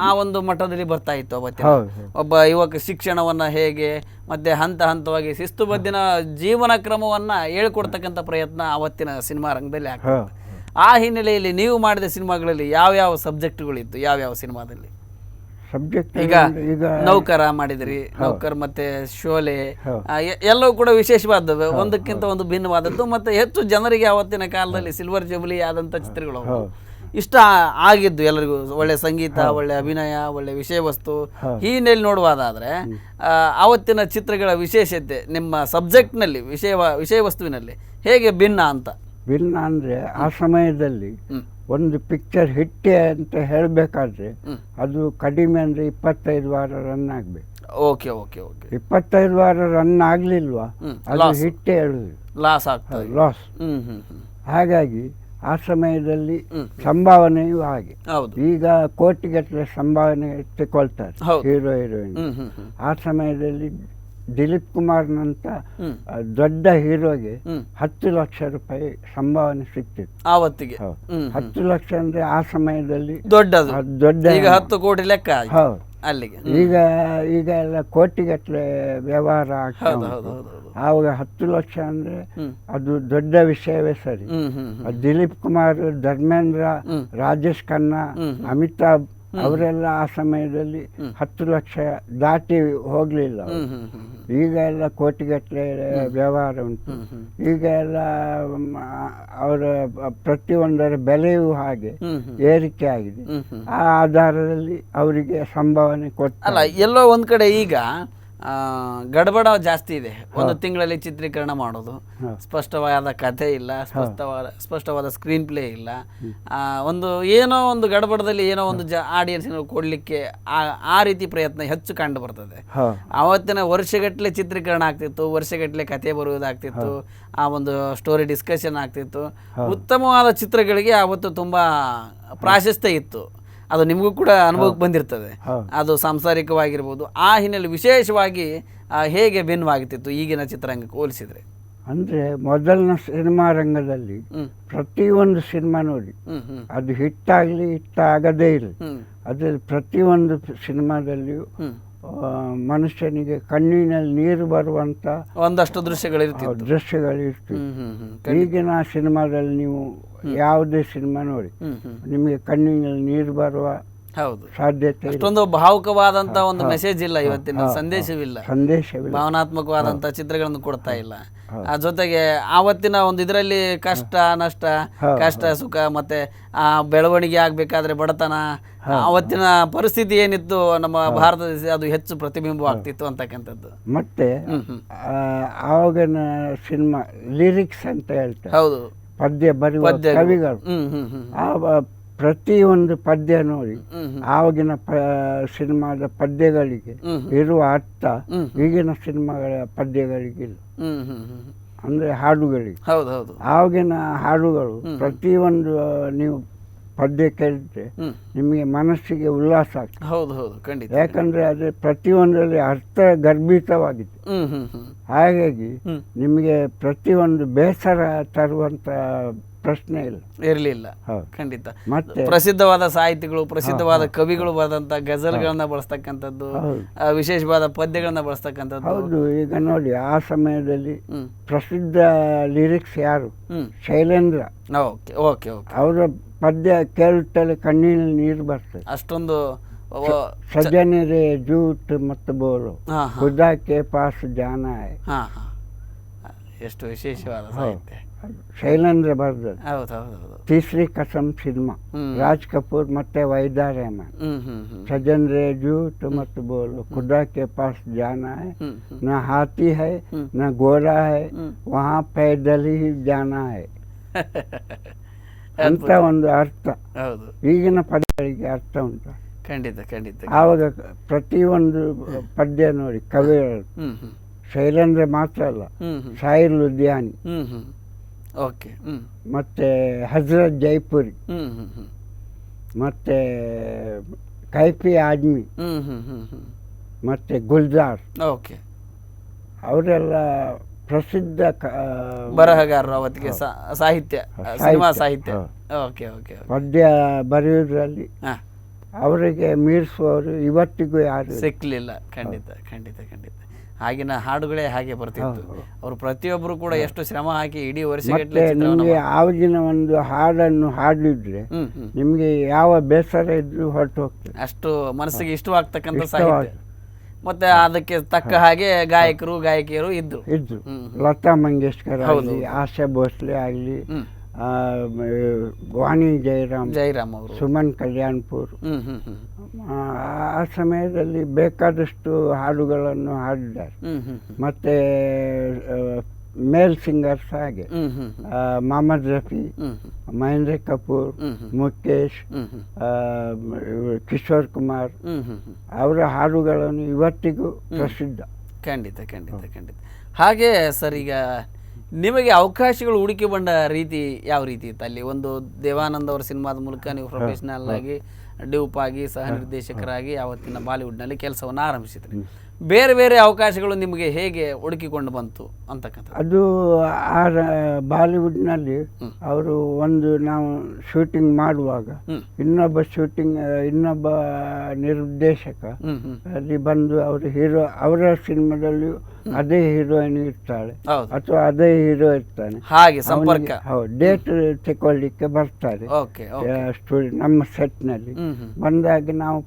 ಆ ಒಂದು ಮಟ್ಟದಲ್ಲಿ ಬರ್ತಾ ಇತ್ತು. ಅವತ್ತಿನ ಒಬ್ಬ ಯುವಕ ಶಿಕ್ಷಣವನ್ನ ಹೇಗೆ ಮತ್ತೆ ಹಂತವಾಗಿ ಶಿಸ್ತುಬದ್ಧಿನ ಜೀವನ ಕ್ರಮವನ್ನ ಹೇಳ್ಕೊಡ್ತಕ್ಕಂಥ ಪ್ರಯತ್ನ ಅವತ್ತಿನ ಸಿನಿಮಾ ರಂಗದಲ್ಲಿ ಆಗ್ತದೆ. ಆ ಹಿನ್ನೆಲೆಯಲ್ಲಿ ನೀವು ಮಾಡಿದ ಸಿನಿಮಾಗಳಲ್ಲಿ ಯಾವ್ಯಾವ ಸಬ್ಜೆಕ್ಟ್ಗಳಿತ್ತು, ಯಾವ್ಯಾವ ಸಿನಿಮಾದಲ್ಲಿ? ಸಬ್ಜೆಕ್ಟ್ ಈಗ ನೌಕರ ಮಾಡಿದ್ರಿ, ನೌಕರ್ ಮತ್ತೆ ಶೋಲೆ, ಎಲ್ಲವೂ ಕೂಡ ವಿಶೇಷವಾದದ್ದು, ಒಂದಕ್ಕಿಂತ ಒಂದು ಭಿನ್ನವಾದದ್ದು, ಮತ್ತೆ ಹೆಚ್ಚು ಜನರಿಗೆ ಆವತ್ತಿನ ಕಾಲದಲ್ಲಿ ಸಿಲ್ವರ್ ಜುಬ್ಲಿ ಆದಂಥ ಚಿತ್ರಗಳು ಇಷ್ಟ ಆಗಿದ್ದು ಎಲ್ಲರಿಗೂ. ಒಳ್ಳೆ ಸಂಗೀತ, ಒಳ್ಳೆ ಅಭಿನಯ, ಒಳ್ಳೆ ವಿಷಯ ವಸ್ತು. ಈ ಹಿನ್ನೆಲೆ ನೋಡುವುದಾದ್ರೆ ಆವತ್ತಿನ ಚಿತ್ರಗಳ ವಿಶೇಷತೆ ನಿಮ್ಮ ಸಬ್ಜೆಕ್ಟ್ನಲ್ಲಿ, ವಿಷಯ ವಸ್ತುವಿನಲ್ಲಿ ಹೇಗೆ ಭಿನ್ನ ಅಂತ? ಭಿನ್ನ ಅಂದರೆ ಆ ಸಮಯದಲ್ಲಿ ಒಂದು ಪಿಕ್ಚರ್ ಹಿಟ್ಟೆ ಅಂತ ಹೇಳಬೇಕಾದ್ರೆ ಅದು ಕಡಿಮೆ ಅಂದರೆ 25 ವಾರ ರನ್ ಆಗಬೇಕು. Okay okay okay. 25 ವಾರ ರನ್ ಆಗಲಿಲ್ವಾ ಅದು ಹಿಟ್ಟೆ ಹೇಳುದು, ಲಾಸ್ ಆಗ್ತದೆ, ಲಾಸ್. ಹಾಗಾಗಿ ಆ ಸಮಯದಲ್ಲಿ ಸಂಭಾವನೆಯು ಹಾಗೆ. ಈಗ ಕೋಟಿಗಟ್ಟಲೆ ಸಂಭಾವನೆ ತಗೊಳ್ತಾರೆ ಹೀರೋ ಹೀರೋಯಿನ್. ಆ ಸಮಯದಲ್ಲಿ ದಿಲೀಪ್ ಕುಮಾರ್ನಂತ ದೊಡ್ಡ ಹೀರೋಗೆ 10 ಲಕ್ಷ ರೂಪಾಯಿ ಸಂಭಾವನೆ ಸಿಕ್ತಿತ್ತು ಆವತ್ತಿಗೆ. 10 ಲಕ್ಷ ಅಂದ್ರೆ ಆ ಸಮಯದಲ್ಲಿ ದೊಡ್ಡದು. ದೊಡ್ಡ 10 ಕೋಟಿ ಲೆಕ್ಕ ಅಲ್ಲಿಗೆ. ಈಗ ಎಲ್ಲ ಕೋಟಿಗಟ್ಟಲೆ ವ್ಯವಹಾರ ಆಗ್ತದೆ. ಆವಾಗ 10 ಲಕ್ಷ ಅಂದ್ರೆ ಅದು ದೊಡ್ಡ ವಿಷಯವೇ ಸರಿ. ದಿಲೀಪ್ ಕುಮಾರ್, ಧರ್ಮೇಂದ್ರ, ರಾಜೇಶ್ ಖನ್ನಾ, ಅಮಿತಾಬ್ ಅವರೆಲ್ಲ ಆ ಸಮಯದಲ್ಲಿ 10 ಲಕ್ಷ ದಾಟಿ ಹೋಗ್ಲಿಲ್ಲ. ಈಗ ಎಲ್ಲ ಕೋಟಿಗಟ್ಟಲೆ ವ್ಯವಹಾರ ಉಂಟು. ಈಗ ಎಲ್ಲ ಅವರ ಪ್ರತಿಯೊಂದರ ಬೆಲೆಯೂ ಹಾಗೆ ಏರಿಕೆ ಆಗಿದೆ. ಆ ಆಧಾರದಲ್ಲಿ ಅವರಿಗೆ ಸಂಭಾವನೆ ಕೊಡ್ತಾರೆ. ಅಲ್ಲ, ಎಲ್ಲೋ ಒಂದ್ ಕಡೆ ಈಗ ಗಡಬಡ ಜಾಸ್ತಿ ಇದೆ. ಒಂದು ತಿಂಗಳಲ್ಲಿ ಚಿತ್ರೀಕರಣ ಮಾಡೋದು, ಸ್ಪಷ್ಟವಾದ ಕಥೆ ಇಲ್ಲ, ಸ್ಪಷ್ಟವಾದ ಸ್ಕ್ರೀನ್ ಪ್ಲೇ ಇಲ್ಲ. ಏನೋ ಒಂದು ಗಡಬಡದಲ್ಲಿ ಏನೋ ಒಂದು ಆಡಿಯನ್ಸ್ ಕೊಡ್ಲಿಕ್ಕೆ ಆ ರೀತಿ ಪ್ರಯತ್ನ ಹೆಚ್ಚು ಕಂಡು ಬರ್ತದೆ. ಅವತ್ತಿನ ವರ್ಷಗಟ್ಟಲೆ ಚಿತ್ರೀಕರಣ ಆಗ್ತಿತ್ತು, ವರ್ಷಗಟ್ಟಲೆ ಕಥೆ ಬರುವುದಾಗ್ತಿತ್ತು, ಆ ಒಂದು ಸ್ಟೋರಿ ಡಿಸ್ಕಷನ್ ಆಗ್ತಿತ್ತು. ಉತ್ತಮವಾದ ಚಿತ್ರಗಳಿಗೆ ಅವತ್ತು ತುಂಬಾ ಪ್ರಾಶಸ್ತ್ಯ ಇತ್ತು. ಅದು ನಿಮಗೂ ಕೂಡ ಅನುಭವಕ್ಕೆ ಬಂದಿರ್ತದೆ. ಅದು ಸಾಂಸಾರಿಕವಾಗಿರ್ಬೋದು. ಆ ಹಿನ್ನೆಲೆ ವಿಶೇಷವಾಗಿ ಹೇಗೆ ಭಿನ್ನವಾಗಿತ್ತು ಈಗಿನ ಚಿತ್ರರಂಗಕ್ಕೆ ಹೋಲಿಸಿದ್ರೆ? ಅಂದರೆ ಮೊದಲಿನ ಸಿನಿಮಾ ರಂಗದಲ್ಲಿ ಪ್ರತಿಯೊಂದು ಸಿನಿಮಾ ನೋಡಿ, ಅದು ಹಿಟ್ಟಾಗಲಿ ಹಿಟ್ಟಾಗದೇ ಇರಲಿ, ಅದರಲ್ಲಿ ಪ್ರತಿಯೊಂದು ಸಿನಿಮಾದಲ್ಲಿಯೂ ಮನುಷ್ಯನಿಗೆ ಕಣ್ಣಿನಲ್ಲಿ ನೀರು ಬರುವಂತ ಒಂದಷ್ಟು ದೃಶ್ಯಗಳಿರ್ತಿತ್ತು. ಈಗಿನ ಸಿನಿಮಾದಲ್ಲಿ ನೀವು ಯಾವುದೇ ಸಿನಿಮಾ ನೋಡಿ, ನಿಮಗೆ ಕಣ್ಣಿನಲ್ಲಿ ನೀರು ಬರುವ ಸಾಧ್ಯತೆ, ಅಷ್ಟೊಂದು ಭಾವುಕವಾದಂತ ಒಂದು ಮೆಸೇಜ್ ಇಲ್ಲ, ಇವತ್ತಿನ ಸಂದೇಶವಿಲ್ಲ, ಭಾವನಾತ್ಮಕವಾದಂತ ಚಿತ್ರಗಳನ್ನು ಕೊಡ್ತಾ ಇಲ್ಲ. ಜೊತೆಗೆ ಆವತ್ತಿನ ಒಂದು ಇದರಲ್ಲಿ ಕಷ್ಟ ನಷ್ಟ, ಕಷ್ಟ ಸುಖ, ಮತ್ತೆ ಆ ಬೆಳವಣಿಗೆ ಆಗ್ಬೇಕಾದ್ರೆ ಬಡತನ, ಅವತ್ತಿನ ಪರಿಸ್ಥಿತಿ ಏನಿತ್ತು ನಮ್ಮ ಭಾರತ ದೇಶ, ಅದು ಹೆಚ್ಚು ಪ್ರತಿಬಿಂಬವಾಗ್ತಿತ್ತು ಅಂತಕ್ಕಂಥದ್ದು. ಮತ್ತೆ ಆವಾಗಿನ ಸಿನಿಮಾ ಲಿರಿಕ್ಸ್ ಅಂತ ಹೇಳ್ತಾರೆ. ಹೌದು, ಪದ್ಯ ಬರೆಯುವ ಕವಿಗಳು. ಪ್ರತಿಯೊಂದು ಪದ್ಯ ನೋಡಿ, ಆವಾಗಿನ ಸಿನಿಮಾದ ಪದ್ಯಗಳಿಗೆ ಇರುವ ಅರ್ಥ ಈಗಿನ ಸಿನಿಮಾಗಳ ಪದ್ಯಗಳಿಗಿಲ್ಲ. ಅಂದ್ರೆ ಹಾಡುಗಳಿಗೆ, ಆವಾಗಿನ ಹಾಡುಗಳು ಪ್ರತಿಯೊಂದು ನೀವು ಪದ್ಯ ಕೇಳಿದ್ರೆ ನಿಮಗೆ ಮನಸ್ಸಿಗೆ ಉಲ್ಲಾಸ ಆಗ್ತದೆ. ಯಾಕಂದ್ರೆ ಅದೇ ಪ್ರತಿಯೊಂದರಲ್ಲಿ ಅರ್ಥ ಗರ್ಭಿತವಾಗಿದೆ. ಹಾಗಾಗಿ ನಿಮಗೆ ಪ್ರತಿಯೊಂದು ಬೇಸರ ತರುವಂತ ಪ್ರಶ್ನೆ ಇರಲಿಲ್ಲ. ಖಂಡಿತ. ಮತ್ತೆ ಪ್ರಸಿದ್ಧವಾದ ಸಾಹಿತಿಗಳು, ಪ್ರಸಿದ್ಧವಾದ ಕವಿಗಳು ಬರೆದಂತ ಗಜಲ್ಗಳನ್ನ ಬಳಸ್ತಕ್ಕಂಥದ್ದು, ವಿಶೇಷವಾದ ಪದ್ಯಗಳನ್ನ ಬಳಸ್ತಕ್ಕಂಥದ್ದು. ಹೌದು, ಈಗ ನೋಡಿ ಆ ಸಮಯದಲ್ಲಿ ಪ್ರಸಿದ್ಧ ಲಿರಿಕ್ಸ್ ಯಾರು? ಶೈಲೇಂದ್ರ. ಅವರ ಪದ್ಯ ಕೇಳುತ್ತಲೇ ಕಣ್ಣಿನಲ್ಲಿ ನೀರು ಬರ್ತದೆ. ಅಷ್ಟೊಂದು ಸಜ್ಜನರೇ ಜೂಟ್ ಮತ್ತು ಬೋಲು, ಖುದಾ ಕೆ ಪಾಸ್ ಜಾನ ಹೈ. ಎಷ್ಟು ವಿಶೇಷವಾದ ಸಾಹಿತ್ಯ ಶೈಲೇಂದ್ರ ಬರ್ದದ್ದು. ತೀಸ್ರಿ ಕಸಮ್ ಸಿನಿಮಾ, ರಾಜ್ ಕಪೂರ್ ಮತ್ತೆ ವೈದಾ ರೆಹಮಾನ್. ಸಜ್ಜನ್ ರೇ ಜೂಟ್ ಮತ್ತು ಬೋಲು, ಖುದಾ ಕೆ ಪಾಸ್ ಜಾನ ಹೈ, ನ ಹಾತಿ ಹೈ ನ ಗೋರಾ ಹೈ, ವಹಾ ಪೈದಲ್ ಹಿ ಜಾನ ಹೈ ಅಂತ ಒಂದು ಅರ್ಥ. ಈಗಿನ ಪದ್ಯಗಳಿಗೆ ಅರ್ಥ ಉಂಟು? ಖಂಡಿತ ಖಂಡಿತ. ಆವಾಗ ಪ್ರತಿಯೊಂದು ಪದ್ಯ ನೋಡಿ ಕವಿಗಳು, ಶೈಲೇಂದ್ರ ಮಾತ್ರ ಅಲ್ಲ, ಶಾಹಿರ್ ಲುಧಿಯಾನಿ, ಮತ್ತೆ ಹಜರತ್ ಜೈಪುರಿ, ಮತ್ತೆ ಕೈಫಿ ಆಜ್ಮಿ, ಮತ್ತೆ ಗುಲ್ಜಾರ್, ಅವರೆಲ್ಲ ಪ್ರಸಿದ್ಧ ಬರಹಗಾರರು. ಅವತ್ತಿಗೆ ಸಾಹಿತ್ಯ, ಸಿನಿಮಾ ಸಾಹಿತ್ಯ, ಪದ್ಯ ಬರೆಯುವುದರಲ್ಲಿ ಅವರಿಗೆ ಮೀರಿಸುವವರು ಇವತ್ತಿಗೂ ಯಾರು ಸಿಕ್ಕಲಿಲ್ಲ. ಖಂಡಿತ ಖಂಡಿತ ಖಂಡಿತ. ಆಗಿನ ಹಾಡುಗಳೇ ಹಾಗೆ ಬರ್ತಿತ್ತು. ಅವರು ಪ್ರತಿಯೊಬ್ಬರು ಕೂಡ ಎಷ್ಟು ಶ್ರಮ ಹಾಕಿ ಇಡೀ ವರ್ಷ ಮತ್ತೆ ನಿಮಗೆ ಆವಾಗಿನ ಒಂದು ಹಾಡನ್ನು ಹಾಡಿದ್ರೆ ನಿಮಗೆ ಯಾವ ಬೇಸರ ಇದ್ರೂ ಹೊರಟು ಹೋಗ್ತದೆ. ಅಷ್ಟು ಮನಸ್ಸಿಗೆ ಇಷ್ಟವಾಗ್ತಕ್ಕಂಥ ಸಾಹಿತ್ಯ. ಮತ್ತೆ ಅದಕ್ಕೆ ತಕ್ಕ ಹಾಗೆ ಗಾಯಕರು ಗಾಯಕಿಯರು ಇದ್ರು. ಲತಾ ಮಂಗೇಶ್ಕರ್ ಆಗಲಿ, ಆಶಾ ಭೋಸ್ಲೆ ಆಗಲಿ, ವಾಣಿ ಜಯರಾಮ್ ಅವರು, ಸುಮನ್ ಕಲ್ಯಾಣ್ಪುರ್, ಆ ಸಮಯದಲ್ಲಿ ಬೇಕಾದಷ್ಟು ಹಾಡುಗಳನ್ನು ಹಾಡಿದ್ದಾರೆ. ಮತ್ತೆ ಮೇಲ್ ಸಿಂಗರ್ಸ್ ಹಾಗೆ ಮೊಹಮ್ಮದ್ ರಫಿ, ಮಹೇಂದ್ರ ಕಪೂರ್, ಮುಖೇಶ್, ಕಿಶೋರ್ ಕುಮಾರ್ ಅವರ ಹಾಡುಗಳನ್ನು ಇವತ್ತಿಗೂ ಪ್ರಸಿದ್ಧ. ಖಂಡಿತ ಖಂಡಿತ ಖಂಡಿತ. ಹಾಗೆ ಸರ್, ಈಗ ನಿಮಗೆ ಅವಕಾಶಗಳು ಹುಡುಕಿ ಬಂದ ರೀತಿ ಯಾವ ರೀತಿ ಇತ್ತು? ಅಲ್ಲಿ ಒಂದು ದೇವಾನಂದ್ ಅವರ ಸಿನಿಮಾದ ಮೂಲಕ ನೀವು ಪ್ರೊಫೆಷನಲ್ ಆಗಿ ಡ್ಯೂಪ್ ಆಗಿ ಸಹ ನಿರ್ದೇಶಕರಾಗಿ ಆವತ್ತಿನ ಬಾಲಿವುಡ್ನಲ್ಲಿ ಕೆಲಸವನ್ನು ಆರಂಭಿಸಿದ್ರಿ. ಬೇರೆ ಬೇರೆ ಅವಕಾಶಗಳು ನಿಮಗೆ ಹೇಗೆ ಹುಡುಕಿಕೊಂಡು ಬಂತು ಅಂತಕ್ಕಂಥ? ಅದು ಬಾಲಿವುಡ್ನಲ್ಲಿ ಅವರು ಒಂದು ನಾವು ಶೂಟಿಂಗ್ ಮಾಡುವಾಗ ಇನ್ನೊಬ್ಬ ನಿರ್ದೇಶಕ ಅಲ್ಲಿ ಬಂದು ಅವರು ಹೀರೋ, ಅವರ ಸಿನಿಮಾದಲ್ಲಿ ಅದೇ ಹೀರೋಯಿನ್ ಇರ್ತಾಳೆ ಅಥವಾ ಅದೇ ಹೀರೋ ಇರ್ತಾನೆ, ಹಾಗೆ ಸಂಪರ್ಕ ಡೇಟ್ ತಗೊಳ್ಳಿಕ್ಕೆ ಬರ್ತಾರೆ ನಮ್ಮ ಸೆಟ್ ನಲ್ಲಿ. ಬಂದಾಗ ನಾವು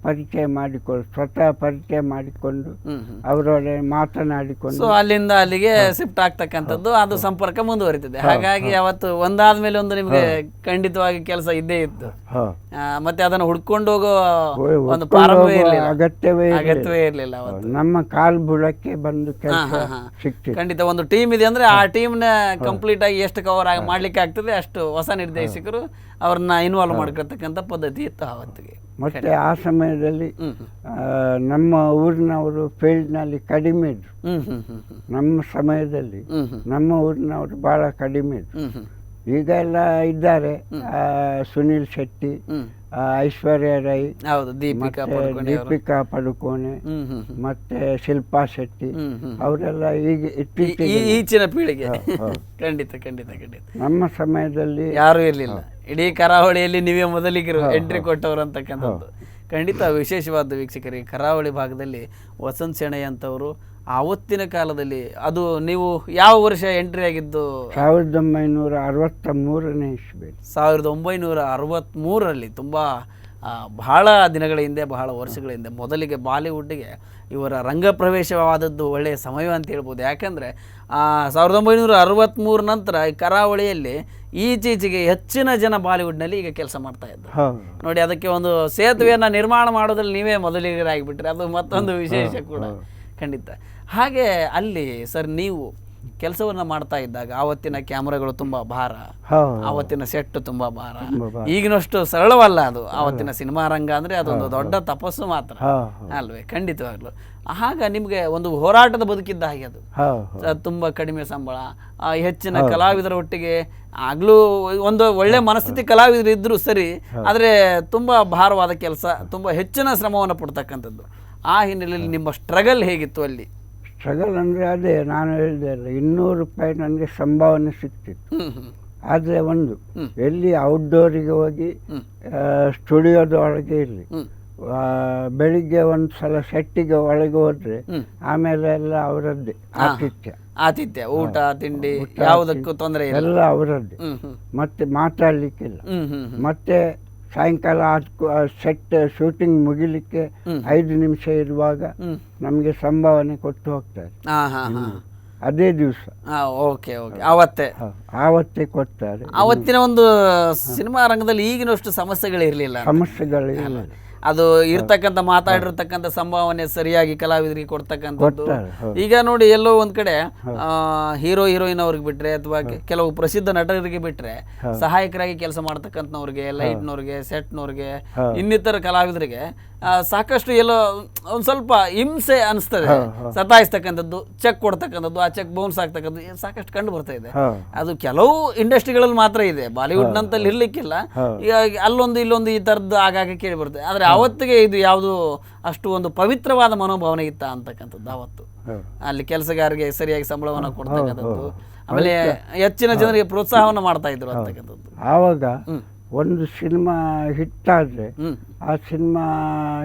ಸ್ವತಃ ಪರಿಚಯ ಮಾಡಿಕೊಂಡು ಅವರೊಳಗೆ ಮಾತನಾಡಿಕೊಂಡು ಅಲ್ಲಿಂದ ಅಲ್ಲಿಗೆ ಶಿಫ್ಟ್ ಆಗ್ತಕ್ಕಂಥದ್ದು, ಅದು ಸಂಪರ್ಕ ಮುಂದುವರಿತದೆ. ಹಾಗಾಗಿ ಅವತ್ತು ಒಂದಾದ್ಮೇಲೆ ಒಂದು ನಿಮ್ಗೆ ಖಂಡಿತವಾಗಿ ಕೆಲಸ ಇದ್ದೇ ಇತ್ತು. ಮತ್ತೆ ಅದನ್ನು ಹುಡ್ಕೊಂಡು ಹೋಗೋ ಒಂದು ಅಗತ್ಯವೇ ಇರಲಿಲ್ಲ. ನಮ್ಮ ಕಾಲ್ ಬುಡಕ್ಕೆ ಬಂದು ಕೆಲಸ ಖಂಡಿತ ಒಂದು ಟೀಮ್ ಇದೆ ಅಂದ್ರೆ ಆ ಟೀಮ್ ನ ಕಂಪ್ಲೀಟ್ ಆಗಿ ಎಷ್ಟು ಕವರ್ ಆಗಿ ಮಾಡ್ಲಿಕ್ಕೆ ಆಗ್ತದೆ ಅಷ್ಟು ಹೊಸ ನಿರ್ದೇಶಕರು ಅವ್ರನ್ನ ಇನ್ವಾಲ್ವ್ ಮಾಡ್ಕೊಳ್ತಕ್ಕಂಥ ಪದ್ಧತಿ ಇತ್ತು ಅವತ್ತಿಗೆ. ಮತ್ತೆ ಆ ಸಮಯದಲ್ಲಿ ನಮ್ಮ ಊರಿನವರು ಫೀಲ್ಡ್ ನಲ್ಲಿ ಕಡಿಮೆ ಇದ್ರು. ನಮ್ಮ ಸಮಯದಲ್ಲಿ ನಮ್ಮ ಊರಿನವರು ಬಹಳ ಕಡಿಮೆ ಇದ್ರು. ಈಗ ಎಲ್ಲ ಇದ್ದಾರೆ, ಸುನಿಲ್ ಶೆಟ್ಟಿ, ಐಶ್ವರ್ಯ ರೈ, ದೀಪಿಕಾ ಪಡುಕೋಣೆ, ಮತ್ತೆ ಶಿಲ್ಪಾ ಶೆಟ್ಟಿ ಅವರೆಲ್ಲ ಈಗ ಈಚಿನ ಪೀಳಿಗೆ. ಖಂಡಿತ ಖಂಡಿತ ಖಂಡಿತ. ನಮ್ಮ ಸಮಯದಲ್ಲಿ ಯಾರು ಇರ್ಲಿಲ್ಲ. ಇಡೀ ಕರಾವಳಿಯಲ್ಲಿ ನೀವೇ ಮೊದಲಿಗರು ಎಂಟ್ರಿ ಕೊಟ್ಟವರು ಅಂತಕ್ಕಂಥದ್ದು ಖಂಡಿತ ವಿಶೇಷವಾದ. ವೀಕ್ಷಕರಿಗೆ, ಕರಾವಳಿ ಭಾಗದಲ್ಲಿ ವಸಂತ್ ಶೆಣೈ ಅಂತವರು ಆವತ್ತಿನ ಕಾಲದಲ್ಲಿ, ಅದು ನೀವು ಯಾವ ವರ್ಷ ಎಂಟ್ರಿ ಆಗಿದ್ದು? 1963ನೇ ಇಸ್ವಿ. 1963ರಲ್ಲಿ ತುಂಬ ಬಹಳ ದಿನಗಳ ಹಿಂದೆ, ಬಹಳ ವರ್ಷಗಳ ಹಿಂದೆ ಮೊದಲಿಗೆ ಬಾಲಿವುಡ್ಗೆ ಇವರ ರಂಗ ಪ್ರವೇಶವಾದದ್ದು ಒಳ್ಳೆಯ ಸಮಯ ಅಂತ ಹೇಳ್ಬೋದು. ಯಾಕಂದರೆ 1963 ನಂತರ ಕರಾವಳಿಯಲ್ಲಿ ಈಚೀಚೆಗೆ ಹೆಚ್ಚಿನ ಜನ ಬಾಲಿವುಡ್ನಲ್ಲಿ ಈಗ ಕೆಲಸ ಮಾಡ್ತಾ ಇದ್ದಾರೆ ನೋಡಿ. ಅದಕ್ಕೆ ಒಂದು ಸೇತುವೆಯನ್ನು ನಿರ್ಮಾಣ ಮಾಡೋದ್ರಲ್ಲಿ ನೀವೇ ಮೊದಲಿಗರಾಗಿಬಿಟ್ರೆ ಅದು ಮತ್ತೊಂದು ವಿಶೇಷ ಕೂಡ. ಖಂಡಿತ. ಹಾಗೆ ಅಲ್ಲಿ ಸರ್ ನೀವು ಕೆಲಸವನ್ನ ಮಾಡ್ತಾ ಇದ್ದಾಗ ಆವತ್ತಿನ ಕ್ಯಾಮ್ರಾಗಳು ತುಂಬಾ ಭಾರ, ಆವತ್ತಿನ ಸೆಟ್ ತುಂಬಾ ಭಾರ, ಈಗಿನಷ್ಟು ಸರಳವಲ್ಲ ಅದು. ಆವತ್ತಿನ ಸಿನಿಮಾ ರಂಗ ಅಂದ್ರೆ ಅದೊಂದು ದೊಡ್ಡ ತಪಸ್ಸು ಮಾತ್ರ ಅಲ್ವೇ? ಖಂಡಿತವಾಗ್ಲು. ಆಗ ನಿಮ್ಗೆ ಒಂದು ಹೋರಾಟದ ಬದುಕಿದ್ದ ಹಾಗೆ ಅದು. ತುಂಬಾ ಕಡಿಮೆ ಸಂಬಳ, ಹೆಚ್ಚಿನ ಕಲಾವಿದರ ಒಟ್ಟಿಗೆ ಆಗ್ಲೂ ಒಂದು ಒಳ್ಳೆ ಮನಸ್ಥಿತಿ ಕಲಾವಿದರು ಇದ್ರು ಸರಿ, ಆದ್ರೆ ತುಂಬಾ ಭಾರವಾದ ಕೆಲಸ, ತುಂಬಾ ಹೆಚ್ಚಿನ ಶ್ರಮವನ್ನು ಪಡ್ತಕ್ಕಂಥದ್ದು. ಆ ಹಿನ್ನೆಲೆಯಲ್ಲಿ ನಿಮ್ಮ ಸ್ಟ್ರಗಲ್ ಹೇಗಿತ್ತು ಅಲ್ಲಿ? ಸ್ಟ್ರಗಲ್ ಅಂದರೆ ಅದೇ ನಾನು ಹೇಳಿದೆ ಅಲ್ಲ, 200 ರೂಪಾಯಿ ನನಗೆ ಸಂಭಾವನೆ ಸಿಗ್ತಿತ್ತು. ಆದರೆ ಒಂದು ಎಲ್ಲಿ ಔಟ್ಡೋರಿಗೆ ಹೋಗಿ ಸ್ಟುಡಿಯೋದ ಒಳಗೆ ಇರಲಿ, ಬೆಳಿಗ್ಗೆ ಒಂದು ಸಲ ಸೆಟ್ಟಿಗೆ ಒಳಗೆ ಹೋದ್ರೆ ಆಮೇಲೆ ಎಲ್ಲ ಅವರದ್ದೇ ಆತಿಥ್ಯ, ಊಟ ತಿಂಡಿ ಯಾವುದಕ್ಕೂ ತೊಂದರೆ ಎಲ್ಲ ಅವರದ್ದೇ. ಮತ್ತೆ ಮಾತಾಡ್ಲಿಕ್ಕಿಲ್ಲ. ಮತ್ತೆ ಸಾಯಂಕಾಲ ಸೆಟ್ ಶೂಟಿಂಗ್ ಮುಗಿಲಿಕ್ಕೆ 5 ನಿಮಿಷ ಇರುವಾಗ ನಮಗೆ ಸಂಭಾವನೆ ಕೊಟ್ಟು ಹೋಗ್ತಾರೆ ಅದೇ ದಿವಸ. ಆವತ್ತೇ ಕೊಡ್ತಾರೆ. ಆವತ್ತಿನ ಒಂದು ಸಿನಿಮಾ ರಂಗದಲ್ಲಿ ಈಗಿನಷ್ಟು ಸಮಸ್ಯೆಗಳಿರಲಿಲ್ಲ. ಅದು ಇರ್ತಕ್ಕಂಥ ಮಾತಾಡಿರ್ತಕ್ಕಂಥ ಸಂಭಾವನೆ ಸರಿಯಾಗಿ ಕಲಾವಿದರಿಗೆ ಕೊಡ್ತಕ್ಕಂಥದ್ದು. ಈಗ ನೋಡಿ ಎಲ್ಲೋ ಒಂದ್ ಕಡೆ ಹೀರೋ ಹೀರೋಯಿನ್ ಅವ್ರಿಗೆ ಬಿಟ್ರೆ ಅಥವಾ ಕೆಲವು ಪ್ರಸಿದ್ಧ ನಟರಿಗೆ ಬಿಟ್ರೆ ಸಹಾಯಕರಾಗಿ ಕೆಲಸ ಮಾಡ್ತಕ್ಕಂಥವ್ರಿಗೆ, ಲೈಟ್ನವ್ರಿಗೆ, ಸೆಟ್ನವ್ರಿಗೆ, ಇನ್ನಿತರ ಕಲಾವಿದರಿಗೆ ಸಾಕಷ್ಟು ಎಲ್ಲೋ ಒಂದ್ ಸ್ವಲ್ಪ ಹಿಂಸೆ ಅನಿಸ್ತದೆ. ಸತಾಯಿಸ್ತಕ್ಕಂಥದ್ದು, ಚೆಕ್ ಕೊಡ್ತಕ್ಕಂಥದ್ದು, ಆ ಚೆಕ್ ಬೌನ್ಸ್ ಆಗ್ತಕ್ಕಂಥದ್ದು ಸಾಕಷ್ಟು ಕಂಡು ಬರ್ತಾ ಇದೆ. ಅದು ಕೆಲವು ಇಂಡಸ್ಟ್ರಿಗಳಲ್ಲಿ ಮಾತ್ರ ಇದೆ, ಬಾಲಿವುಡ್ ನಂತಲ್ಲಿ ಇರ್ಲಿಕ್ಕಿಲ್ಲ. ಈಗ ಅಲ್ಲೊಂದು ಇಲ್ಲೊಂದು ಈ ತರದ್ದು ಆಗಾಗ ಕೇಳಿ ಬರ್ತದೆ. ಆದ್ರೆ ಅವತ್ತಿಗೆ ಇದು ಯಾವುದು ಅಷ್ಟು ಒಂದು ಪವಿತ್ರವಾದ ಮನೋಭಾವನೆ ಇತ್ತ ಅಂತಕ್ಕಂಥದ್ದು. ಅವತ್ತು ಅಲ್ಲಿ ಕೆಲಸಗಾರರಿಗೆ ಸರಿಯಾಗಿ ಸಂಬಳವನ್ನು ಕೊಡ್ತಕ್ಕಂಥದ್ದು, ಆಮೇಲೆ ಹೆಚ್ಚಿನ ಜನರಿಗೆ ಪ್ರೋತ್ಸಾಹವನ್ನು ಮಾಡ್ತಾ ಇದ್ರು ಅಂತಕ್ಕಂಥದ್ದು. ಆವಾಗ ಒಂದು ಸಿನಿಮಾ ಹಿಟ್ಟಾದರೆ ಹ್ಞೂ ಆ ಸಿನಿಮಾ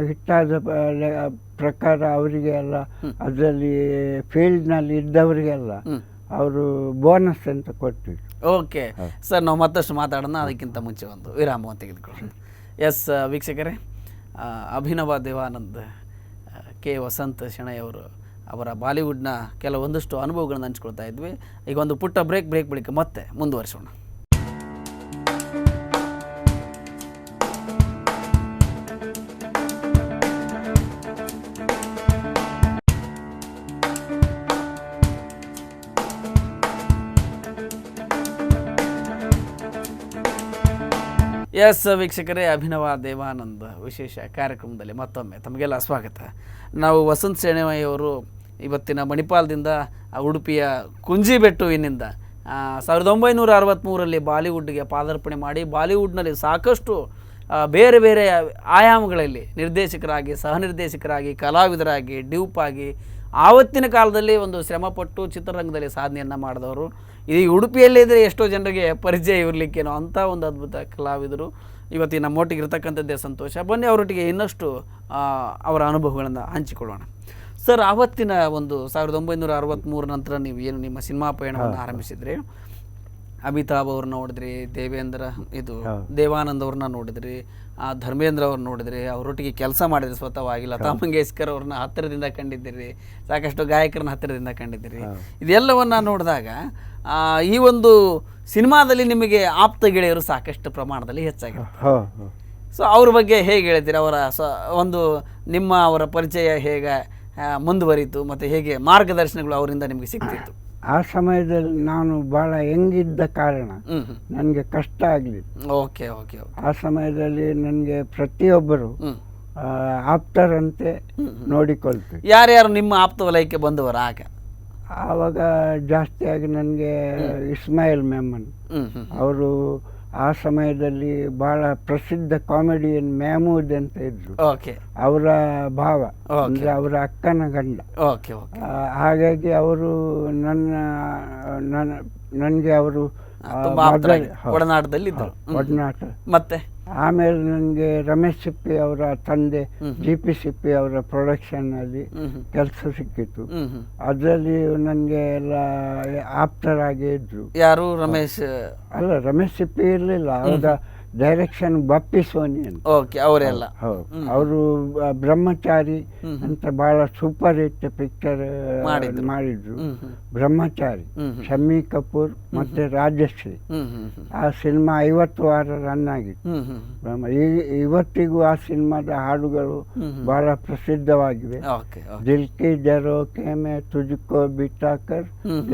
ಹಿಟ್ಟಾದ ಪ್ರಕಾರ ಅವರಿಗೆ ಎಲ್ಲ ಅದರಲ್ಲಿ ಫೀಲ್ಡ್ನಲ್ಲಿ ಇದ್ದವರಿಗೆಲ್ಲ ಹ್ಞೂ ಅವರು ಬೋನಸ್ ಅಂತ ಕೊಟ್ಟಿದ್ರು. ಓಕೆ ಸರ್, ನಾವು ಮತ್ತಷ್ಟು ಮಾತಾಡೋಣ. ಅದಕ್ಕಿಂತ ಮುಂಚೆ ಒಂದು ವಿರಾಮವನ್ನು ತೆಗೆದುಕೊಳ್ಳೋಣ. ಎಸ್ ವೀಕ್ಷಕರೇ, ಅಭಿನವ ದೇವಾನಂದ್, ಕೆ ವಸಂತ್ ಶೆಣೈ ಅವರ ಬಾಲಿವುಡ್ನ ಕೆಲವೊಂದಷ್ಟು ಅನುಭವಗಳನ್ನು ಹಂಚ್ಕೊಳ್ತಾ ಇದ್ವಿ. ಈಗ ಒಂದು ಪುಟ್ಟ ಬ್ರೇಕ್ ಬಳಿಕ ಮತ್ತೆ ಮುಂದುವರಿಸೋಣ. ಎಸ್ ವೀಕ್ಷಕರೇ, ಅಭಿನವ ದೇವಾನಂದ್ ವಿಶೇಷ ಕಾರ್ಯಕ್ರಮದಲ್ಲಿ ಮತ್ತೊಮ್ಮೆ ತಮಗೆಲ್ಲ ಸ್ವಾಗತ. ನಾವು ವಸಂತ್ ಶೆಣೈ ಅವರು ಇವತ್ತಿನ ಮಣಿಪಾಲದಿಂದ ಉಡುಪಿಯ ಕುಂಜಿಬೆಟ್ಟುವಿನಿಂದ 1963ರಲ್ಲಿ ಬಾಲಿವುಡ್ಗೆ ಪಾದಾರ್ಪಣೆ ಮಾಡಿ ಬಾಲಿವುಡ್ನಲ್ಲಿ ಸಾಕಷ್ಟು ಬೇರೆ ಬೇರೆ ಆಯಾಮಗಳಲ್ಲಿ ನಿರ್ದೇಶಕರಾಗಿ, ಸಹ ನಿರ್ದೇಶಕರಾಗಿ, ಕಲಾವಿದರಾಗಿ, ಡ್ಯೂಪ್ ಆಗಿ ಆವತ್ತಿನ ಕಾಲದಲ್ಲಿ ಒಂದು ಶ್ರಮಪಟ್ಟು ಚಿತ್ರರಂಗದಲ್ಲಿ ಸಾಧನೆಯನ್ನು ಮಾಡಿದವರು. ಈ ಉಡುಪಿಯಲ್ಲಿದ್ದರೆ ಎಷ್ಟೋ ಜನರಿಗೆ ಪರಿಚಯ ಇರಲಿಕ್ಕೇನೋ ಅಂಥ ಒಂದು ಅದ್ಭುತ ಕಲಾವಿದರು ಇವತ್ತಿನ ನಮ್ಮೊಟ್ಟಿಗೆ ಇರತಕ್ಕಂಥದ್ದೇ ಸಂತೋಷ. ಬನ್ನಿ ಅವರೊಟ್ಟಿಗೆ ಇನ್ನಷ್ಟು ಅವರ ಅನುಭವಗಳನ್ನು ಹಂಚಿಕೊಳ್ಳೋಣ. ಸರ್, ಆವತ್ತಿನ ಒಂದು 1963 ನಂತರ ನೀವು ಏನು ನಿಮ್ಮ ಸಿನಿಮಾ ಪಯಣವನ್ನು ಆರಂಭಿಸಿದ್ರಿ, ಅಮಿತಾಬ್ ಅವ್ರನ್ನ ನೋಡಿದ್ರಿ, ದೇವಾನಂದ್ ಅವ್ರನ್ನ ನೋಡಿದ್ರಿ, ಧರ್ಮೇಂದ್ರ ಅವ್ರನ್ನ ನೋಡಿದ್ರಿ, ಅವರೊಟ್ಟಿಗೆ ಕೆಲಸ ಮಾಡಿದ್ರಿ ಸ್ವತಃವಾಗಿ, ಲತಾ ಮಂಗೇಶ್ಕರ್ ಅವ್ರನ್ನ ಹತ್ತಿರದಿಂದ ಕಂಡಿದ್ದೀರಿ, ಸಾಕಷ್ಟು ಗಾಯಕರನ್ನ ಹತ್ತಿರದಿಂದ ಕಂಡಿದ್ದೀರಿ. ಇದೆಲ್ಲವನ್ನ ನೋಡಿದಾಗ ಈ ಒಂದು ಸಿನಿಮಾದಲ್ಲಿ ನಿಮಗೆ ಆಪ್ತ ಗೆಳೆಯರು ಸಾಕಷ್ಟು ಪ್ರಮಾಣದಲ್ಲಿ ಹೆಚ್ಚಾಗಿರ್ತಾರೆ. ಸೊ ಅವ್ರ ಬಗ್ಗೆ ಹೇಗೆ ಹೇಳ್ತೀರಿ? ಅವರ ಅವರ ಪರಿಚಯ ಹೇಗೆ ಮುಂದುವರಿತು ಮತ್ತು ಹೇಗೆ ಮಾರ್ಗದರ್ಶನಗಳು ಅವರಿಂದ ನಿಮಗೆ ಸಿಗ್ತಿತ್ತು? ಆ ಸಮಯದಲ್ಲಿ ನಾನು ಭಾಳ ಹೆಂಗಿದ್ದ ಕಾರಣ ನನಗೆ ಕಷ್ಟ ಆಗಲಿಲ್ಲ. ಓಕೆ ಓಕೆ ಆ ಸಮಯದಲ್ಲಿ ನನಗೆ ಪ್ರತಿಯೊಬ್ಬರು ಆಪ್ತರಂತೆ ನೋಡಿಕೊಳ್ತೀವಿ. ಯಾರ್ಯಾರು ನಿಮ್ಮ ಆಪ್ತ ವಲಯಕ್ಕೆ ಬಂದವರು ಆವಾಗ ಜಾಸ್ತಿಯಾಗಿ ನನಗೆ ಇಸ್ಮಾಯಿಲ್ ಮೆಮನ್ ಅವರು ಆ ಸಮಯದಲ್ಲಿ ಭಾಳ ಪ್ರಸಿದ್ಧ ಕಾಮಿಡಿಯನ್ ಮೆಹಮೂದ್ ಅಂತ ಇದ್ರು. ಅವರ ಭಾವ ಅಂದರೆ ಅವರ ಅಕ್ಕನ ಗಂಡ. ಹಾಗಾಗಿ ಅವರು ನನಗೆ ಅವರು ಒಡನಾಟದಲ್ಲಿ ಒಡನಾಟ. ಮತ್ತೆ ಆಮೇಲೆ ನನಗೆ ರಮೇಶ್ ಸಿಪ್ಪಿ ಅವರ ತಂದೆ GP ಸಿಪ್ಪಿ ಅವರ ಪ್ರೊಡಕ್ಷನ್ನಲ್ಲಿ ಕೆಲಸ ಸಿಕ್ಕಿತ್ತು. ಅದರಲ್ಲಿ ನನಗೆ ಎಲ್ಲ ಆಪ್ತರಾಗಿ ಇದ್ರು. ಯಾರು? ರಮೇಶ್ ರಮೇಶ್ ಸಿಪ್ಪಿ ಇರಲಿಲ್ಲ, ಅವಾಗ ಡೈರೆಕ್ಷನ್ ಬಪ್ಪಿ ಸೋನಿ ಅಂತ. ಅವರೆಲ್ಲ ಅವರು ಬ್ರಹ್ಮಚಾರಿ ಅಂತ ಬಹಳ ಸೂಪರ್ ಹಿಟ್ ಪಿಕ್ಚರ್ ಮಾಡಿದ್ರು. ಬ್ರಹ್ಮಚಾರಿ, ಶಮ್ಮಿ ಕಪೂರ್ ಮತ್ತೆ ರಾಜಶ್ರೀ. ಆ ಸಿನಿಮಾ 50 ವಾರ ರನ್ ಆಗಿತ್ತು. ಇವತ್ತಿಗೂ ಆ ಸಿನಿಮಾದ ಹಾಡುಗಳು ಬಹಳ ಪ್ರಸಿದ್ಧವಾಗಿವೆ. ದಿಲ್ ಕಿ ಜರೋಕೆ ಮೈ ತುಜ್ಕೋ ಬಿಟಾಕರ್,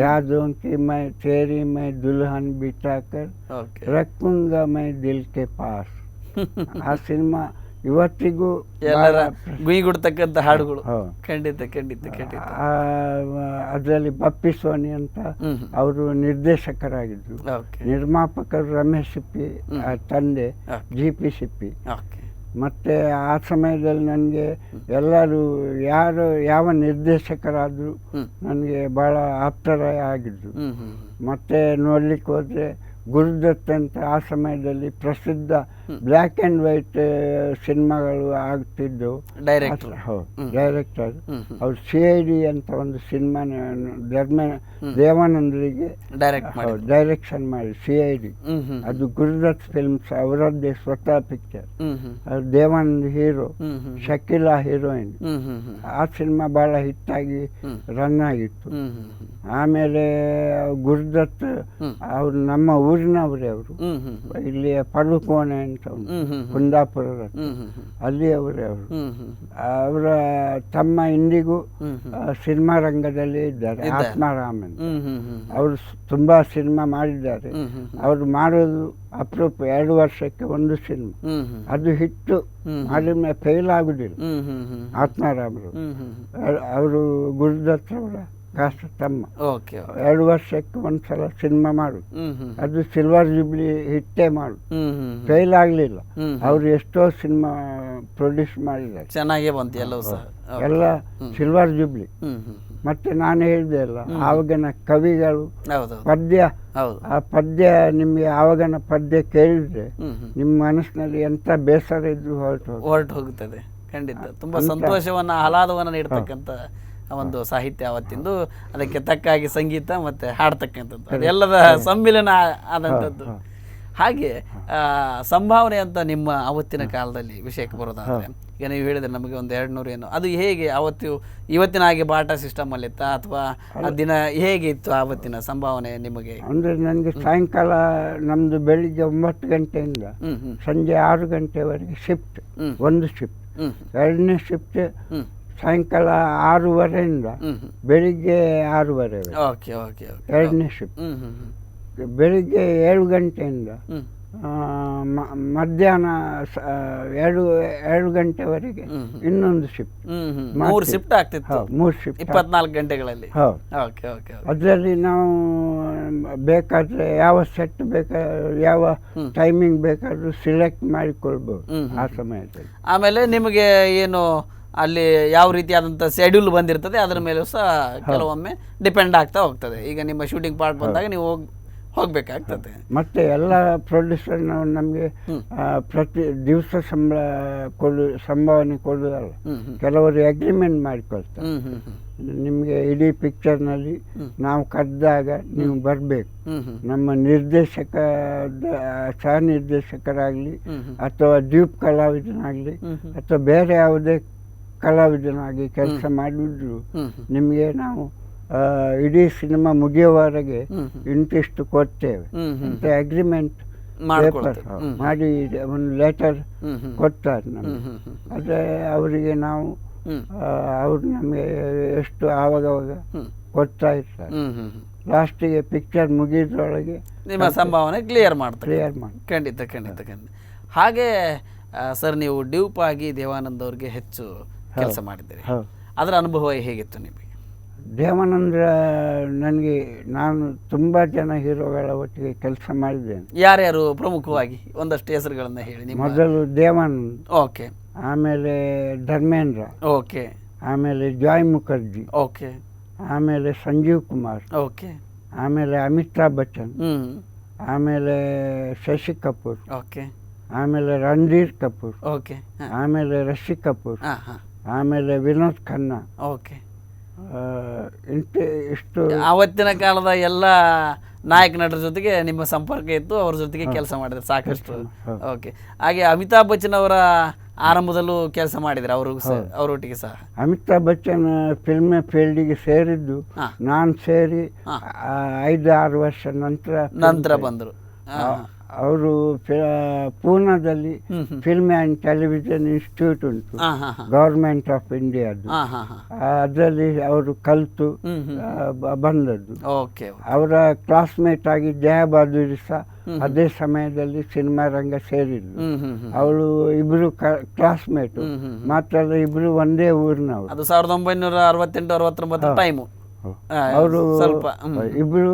ಯಾದೋಂ ಕಿ ಮೈ ತೇರಿ ಮೈ ದುಲ್ಹನ್ ಬಿಟಾಕರ್, ರಕ್ಕೂಂಗಾ ಮೈ ದಿಲ್ ಕೆ ಪಾಸ್. ಆ ಸಿನಿಮಾ ಇವತ್ತಿಗೂ ಎಲ್ಲರ ಗುಯಿಗುಡ್ತಕ್ಕಂಥ ಹಾಡುಗಳು. ಖಂಡಿತ ಖಂಡಿತ ಖಂಡಿತ. ಅದರಲ್ಲಿ ಬಪ್ಪಿ ಸೋನಿ ಅಂತ ಅವರು ನಿರ್ದೇಶಕರಾಗಿದ್ರು. ನಿರ್ಮಾಪಕರು ರಮೇಶ್ ಸಿಪ್ಪಿ ತಂದೆ GP ಸಿಪ್ಪಿ. ಮತ್ತು ಆ ಸಮಯದಲ್ಲಿ ನನಗೆ ಎಲ್ಲರೂ ಯಾವ ನಿರ್ದೇಶಕರಾದರೂ ನನಗೆ ಭಾಳ ಆಪ್ತರಾಯ ಆಗಿದ್ರು. ಮತ್ತು ನೋಡ್ಲಿಕ್ಕೆ ಹೋದರೆ ಗುರುದತ್ ಅಂತ ಆ ಸಮಯದಲ್ಲಿ ಪ್ರಸಿದ್ಧ ಬ್ಲ್ಯಾಕ್ ಆ್ಯಂಡ್ ವೈಟ್ ಸಿನಿಮಾಗಳು ಆಗ್ತಿದ್ದವು. ಡೈರೆಕ್ಟರ್ ಅವ್ರು CID ಅಂತ ಒಂದು ಸಿನಿಮಾ ದೇವಾನಂದರಿಗೆ ಡೈರೆಕ್ಷನ್ ಮಾಡಿ CID. ಅದು ಗುರುದತ್ ಫಿಲ್ಮ್ಸ್ ಅವರದ್ದೇ ಸ್ವತಃ ಪಿಕ್ಚರ್. ಅದು ದೇವಾನಂದ್ ಹೀರೋ, ಶಕೀಲಾ ಹೀರೋಯಿನ್. ಆ ಸಿನಿಮಾ ಭಾಳ ಹಿಟ್ಟಾಗಿ ರನ್ ಆಗಿತ್ತು. ಆಮೇಲೆ ಗುರುದತ್ ಅವ್ರು ನಮ್ಮ ಊರಿನವರೇ. ಅವರು ಇಲ್ಲಿ ಪಡುಕೋಣೆ ಅಂತ ಕುಂದಾಪುರದ ಅಲ್ಲಿ ಅವರೇ. ಅವರ ತಮ್ಮ ಇಂದಿಗೂ ಸಿನಿಮಾ ರಂಗದಲ್ಲಿ ಇದ್ದಾರೆ, ಆತ್ಮಾರಾಮನ್. ಅವರು ತುಂಬಾ ಸಿನಿಮಾ ಮಾಡಿದ್ದಾರೆ. ಅವರು ಮಾಡೋದು ಅಪರೂಪ, 2 ವರ್ಷಕ್ಕೆ ಒಂದು ಸಿನಿಮಾ. ಅದು ಹಿಟ್ಟು ಮಾಡಿದ್ಮೇಲೆ ಫೇಲ್ ಆಗುದಿಲ್ಲ. ಆತ್ಮಾರಾಮರು ಅವರು ಗುರುದತ್ ಅವರ ಕಾಸ್ಟ್ ತಮ್ಮ. ಓಕೆ 2 ವರ್ಷಕ್ಕೆ ಒಂದ್ಸಲ ಸಿನಿಮಾ ಮಾಡು, ಹ್ಮ್ ಹ್ಮ್ ಅದು ಸಿಲ್ವರ್ ಜೂಬ್ಲಿ ಹಿಟ್ಟೇ ಮಾಡು. ಹ್ಮ್ ಹ್ಮ್ ಫೇಲ್ ಆಗಲಿಲ್ಲ. ಅವರು ಎಷ್ಟೋ ಸಿನಿಮಾ ಪ್ರೊಡ್ಯೂಸ್ ಮಾಡಿದ್ದಾರೆ, ಚೆನ್ನಾಗೇ ಬಂತು ಎಲ್ಲವೂ ಸಹ. ಎಲ್ಲ ಸಿಲ್ವರ್ ಜೂಬ್ಲಿ. ಹ್ಮ್ ಹ್ಮ್ ಮತ್ತೆ ನಾನು ಹೇಳಿದೆ ಅಲ್ಲ, ಆವಾಗಿನ ಕವಿಗಳು ಹೌದೌದು ಪದ್ಯ, ಹೌದು. ಆ ಪದ್ಯ ನಿಮಗೆ ಆವಾಗಿನ ಪದ್ಯ ಕೇಳಿದ್ರೆ ಹ್ಮ್ ಹ್ಮ್ ನಿಮ್ಮ ಮನಸ್ಸಿನಲ್ಲಿ ಎಂತ ಬೇಸರ ಇದ್ರು ಹೊರಟು ಹೋಗುತ್ತದೆ. ಖಂಡಿತ ತುಂಬಾ ಸಂತೋಷವನ್ನ ಆಹ್ಲಾದವನ್ನ ನೀಡ್ತಕ್ಕಂಥ ಒಂದು ಸಾಹಿತ್ಯ ಅವತ್ತಿಂದು, ಅದಕ್ಕೆ ತಕ್ಕಾಗಿ ಸಂಗೀತ ಮತ್ತೆ ಹಾಡ್ತಕ್ಕಂಥದ್ದು, ಅದೆಲ್ಲದ ಸಮ್ಮಿಲನ ಆದಂಥದ್ದು. ಹಾಗೆ ಸಂಭಾವನೆ ಅಂತ ನಿಮ್ಮ ಅವತ್ತಿನ ಕಾಲದಲ್ಲಿ ವಿಷಯಕ್ಕೆ ಬರೋದಾದ್ರೆ, ಈಗ ನೀವು ಹೇಳಿದ್ರೆ ನಮಗೆ ಒಂದು 200 ಏನು, ಅದು ಹೇಗೆ ಅವತ್ತು ಇವತ್ತಿನ ಹಾಗೆ ಬಾಟಾ ಸಿಸ್ಟಮ್ ಅಲ್ಲಿ ಇತ್ತಾ ಅಥವಾ ಆ ದಿನ ಹೇಗೆ ಇತ್ತು ಆವತ್ತಿನ ಸಂಭಾವನೆ ನಿಮಗೆ? ಅಂದರೆ ನನಗೆ ಸಾಯಂಕಾಲ ನಮ್ಮದು ಬೆಳಿಗ್ಗೆ 9 ಗಂಟೆಯಿಂದ ಸಂಜೆ 6 ಗಂಟೆವರೆಗೆ ಶಿಫ್ಟ್, ಒಂದು ಶಿಫ್ಟ್. ಎರಡನೇ ಶಿಫ್ಟ್ ಸಾಯಂಕಾಲ 6:30ಇಂದ ಬೆಳಿಗ್ಗೆ 6:30. Okay okay okay. ಎರಡನೇ ಶಿಫ್ಟ್ ಬೆಳಿಗ್ಗೆ 7 ಗಂಟೆಯಿಂದ ಮಧ್ಯಾಹ್ನ 2 ಗಂಟೆವರೆಗೆ ಇನ್ನೊಂದು ಶಿಫ್ಟ್. 3 ಶಿಫ್ಟ್ ಆಗ್ತಿತ್ತು, 3 ಶಿಫ್ಟ್ 24 ಗಂಟೆಗಳಲ್ಲಿ. ಹೌದು. Okay okay. ಅದರಲ್ಲಿ ನಾವು ಬೇಕಾದರೆ ಯಾವ ಸೆಟ್ ಯಾವ ಟೈಮಿಂಗ್ ಬೇಕಾದರೂ ಸಿಲೆಕ್ಟ್ ಮಾಡಿಕೊಳ್ಬೋದು ಆ ಸಮಯದಲ್ಲಿ. ಆಮೇಲೆ ನಿಮಗೆ ಏನು ಅಲ್ಲಿ ಯಾವ ರೀತಿಯಾದಂಥ ಶೆಡ್ಯೂಲ್ ಬಂದಿರ್ತದೆ ಅದರ ಮೇಲೂ ಸಹ ಕೆಲವೊಮ್ಮೆ ಡಿಪೆಂಡ್ ಆಗ್ತಾ ಹೋಗ್ತದೆ. ಈಗ ನಿಮ್ಮ ಶೂಟಿಂಗ್ ಪಾರ್ಟ್ ಬಂದಾಗ ನೀವು ಹೋಗ್ಬೇಕಾಗ್ತದೆ. ಮತ್ತೆ ಎಲ್ಲ ಪ್ರೊಡ್ಯೂಸರ್ ನಮಗೆ ಪ್ರತಿ ದಿವಸ ಸಂಭಾವನೆ ಕೊಡೋದಲ್ಲ, ಕೆಲವರು ಅಗ್ರಿಮೆಂಟ್ ಮಾಡಿಕೊಳ್ತಾರೆ. ನಿಮಗೆ ಇಡೀ ಪಿಕ್ಚರ್ನಲ್ಲಿ ನಾವು ಕರೆದಾಗ ನೀವು ಬರಬೇಕು, ನಮ್ಮ ಸಹ ನಿರ್ದೇಶಕರಾಗಲಿ ಅಥವಾ ಡ್ಯೂಪ್ ಕಲಾವಿದನಾಗಲಿ ಅಥವಾ ಬೇರೆ ಯಾವುದೇ ಕಲಾವಿದನಾಗಿ ಕೆಲಸ ಮಾಡಿದ್ರು ನಿಮಗೆ ನಾವು ಇಡೀ ಸಿನಿಮಾ ಮುಗಿಯುವವರೆಗೆ ಇಂತಿಷ್ಟು ಕೊಡ್ತೇವೆ ಅಂತ ಅಗ್ರಿಮೆಂಟ್ ಪೇಪರ್ ಮಾಡಿ ಒಂದು ಲೆಟರ್ ಕೊಡ್ತಾರೆ ನಮಗೆ. ಆದರೆ ಅವರಿಗೆ ನಾವು ಅವ್ರು ನಮಗೆ ಎಷ್ಟು ಆವಾಗವಾಗ ಕೊಡ್ತಾ ಇರ್ತಾರೆ. ಲಾಸ್ಟಿಗೆ ಪಿಕ್ಚರ್ ಮುಗಿದ್ರೊಳಗೆ ನಿಮ್ಮ ಸಂಭಾವನೆ ಕ್ಲಿಯರ್ ಮಾಡಿ. ಖಂಡಿತ ಖಂಡಿತ ಖಂಡಿತ. ಹಾಗೆ ಸರ್, ನೀವು ಡ್ಯೂಪ್ ಆಗಿ ದೇವಾನಂದ್ ಅವ್ರಿಗೆ ಹೆಚ್ಚು ಕೆಲಸ ಮಾಡಿದ್ದೀರಿ, ಅದರ ಅನುಭವ ಹೇಗಿತ್ತು ನಿಮಗೆ? ದೇವಾನಂದ್ರ ನನಗೆ, ನಾನು ತುಂಬ ಜನ ಹೀರೋಗಳ ಒಟ್ಟಿಗೆ ಕೆಲಸ ಮಾಡಿದ್ದೇನೆ. ಯಾರ್ಯಾರು ಪ್ರಮುಖವಾಗಿ ಒಂದಷ್ಟು ಹೆಸರುಗಳನ್ನ ಹೇಳಿ. ಮೊದಲು ದೇವಾನಂದ್, ಓಕೆ. ಆಮೇಲೆ ಧರ್ಮೇಂದ್ರ, ಓಕೆ. ಆಮೇಲೆ ಜಾಯ್ ಮುಖರ್ಜಿ, ಓಕೆ. ಆಮೇಲೆ ಸಂಜೀವ್ ಕುಮಾರ್, ಓಕೆ. ಆಮೇಲೆ ಅಮಿತಾಬ್ ಬಚ್ಚನ್, ಆಮೇಲೆ ಶಶಿ ಕಪೂರ್, ಓಕೆ. ಆಮೇಲೆ ರಣಧೀರ್ ಕಪೂರ್, ಓಕೆ. ಆಮೇಲೆ ರಿಷಿ ಕಪೂರ್, ಆಮೇಲೆ ವಿನೋದ್ ಖನ್ನಾ. ಓಕೆ. ಇಷ್ಟು ಆವತ್ತಿನ ಕಾಲದ ಎಲ್ಲ ನಾಯಕ ನಟರ ಜೊತೆಗೆ ನಿಮ್ಮ ಸಂಪರ್ಕ ಇತ್ತು, ಅವ್ರ ಜೊತೆಗೆ ಕೆಲಸ ಮಾಡಿದ್ರೆ ಸಾಕಷ್ಟು. ಓಕೆ. ಹಾಗೆ ಅಮಿತಾಬ್ ಬಚ್ಚನ್ ಅವರ ಆರಂಭದಲ್ಲೂ ಕೆಲಸ ಮಾಡಿದ್ರೆ ಅವರೊಟ್ಟಿಗೆ ಸಹ. ಅಮಿತಾಬ್ ಬಚ್ಚನ್ ಫಿಲ್ಮ್ ಫೀಲ್ಡಿಗೆ ಸೇರಿದ್ದು ನಾನು ಸೇರಿ 5-6 ವರ್ಷ ನಂತರ ಬಂದರು. ಅವರು ಪೂನಾದಲ್ಲಿ ಫಿಲ್ಮ್ ಆ್ಯಂಡ್ ಟೆಲಿವಿಷನ್ ಇನ್ಸ್ಟಿಟ್ಯೂಟ್ ಉಂಟು, ಗವರ್ಮೆಂಟ್ ಆಫ್ ಇಂಡಿಯಾದ್ದು. ಅದರಲ್ಲಿ ಅವರು ಕಲಿತು ಬಂದದ್ದು. ಅವರ ಕ್ಲಾಸ್ಮೇಟ್ ಆಗಿ ಜಯಾ ಬಾದುರಿ ಸಹ ಅದೇ ಸಮಯದಲ್ಲಿ ಸಿನಿಮಾ ರಂಗ ಸೇರಿದ್ರು. ಅವಳು ಇಬ್ರು ಕ್ಲಾಸ್ಮೇಟು, ಮಾತ್ರ ಇಬ್ರು ಒಂದೇ ಊರಿನವರು. ಅದು 1968-69 ಟೈಮು. ಅವರು ಇಬ್ರು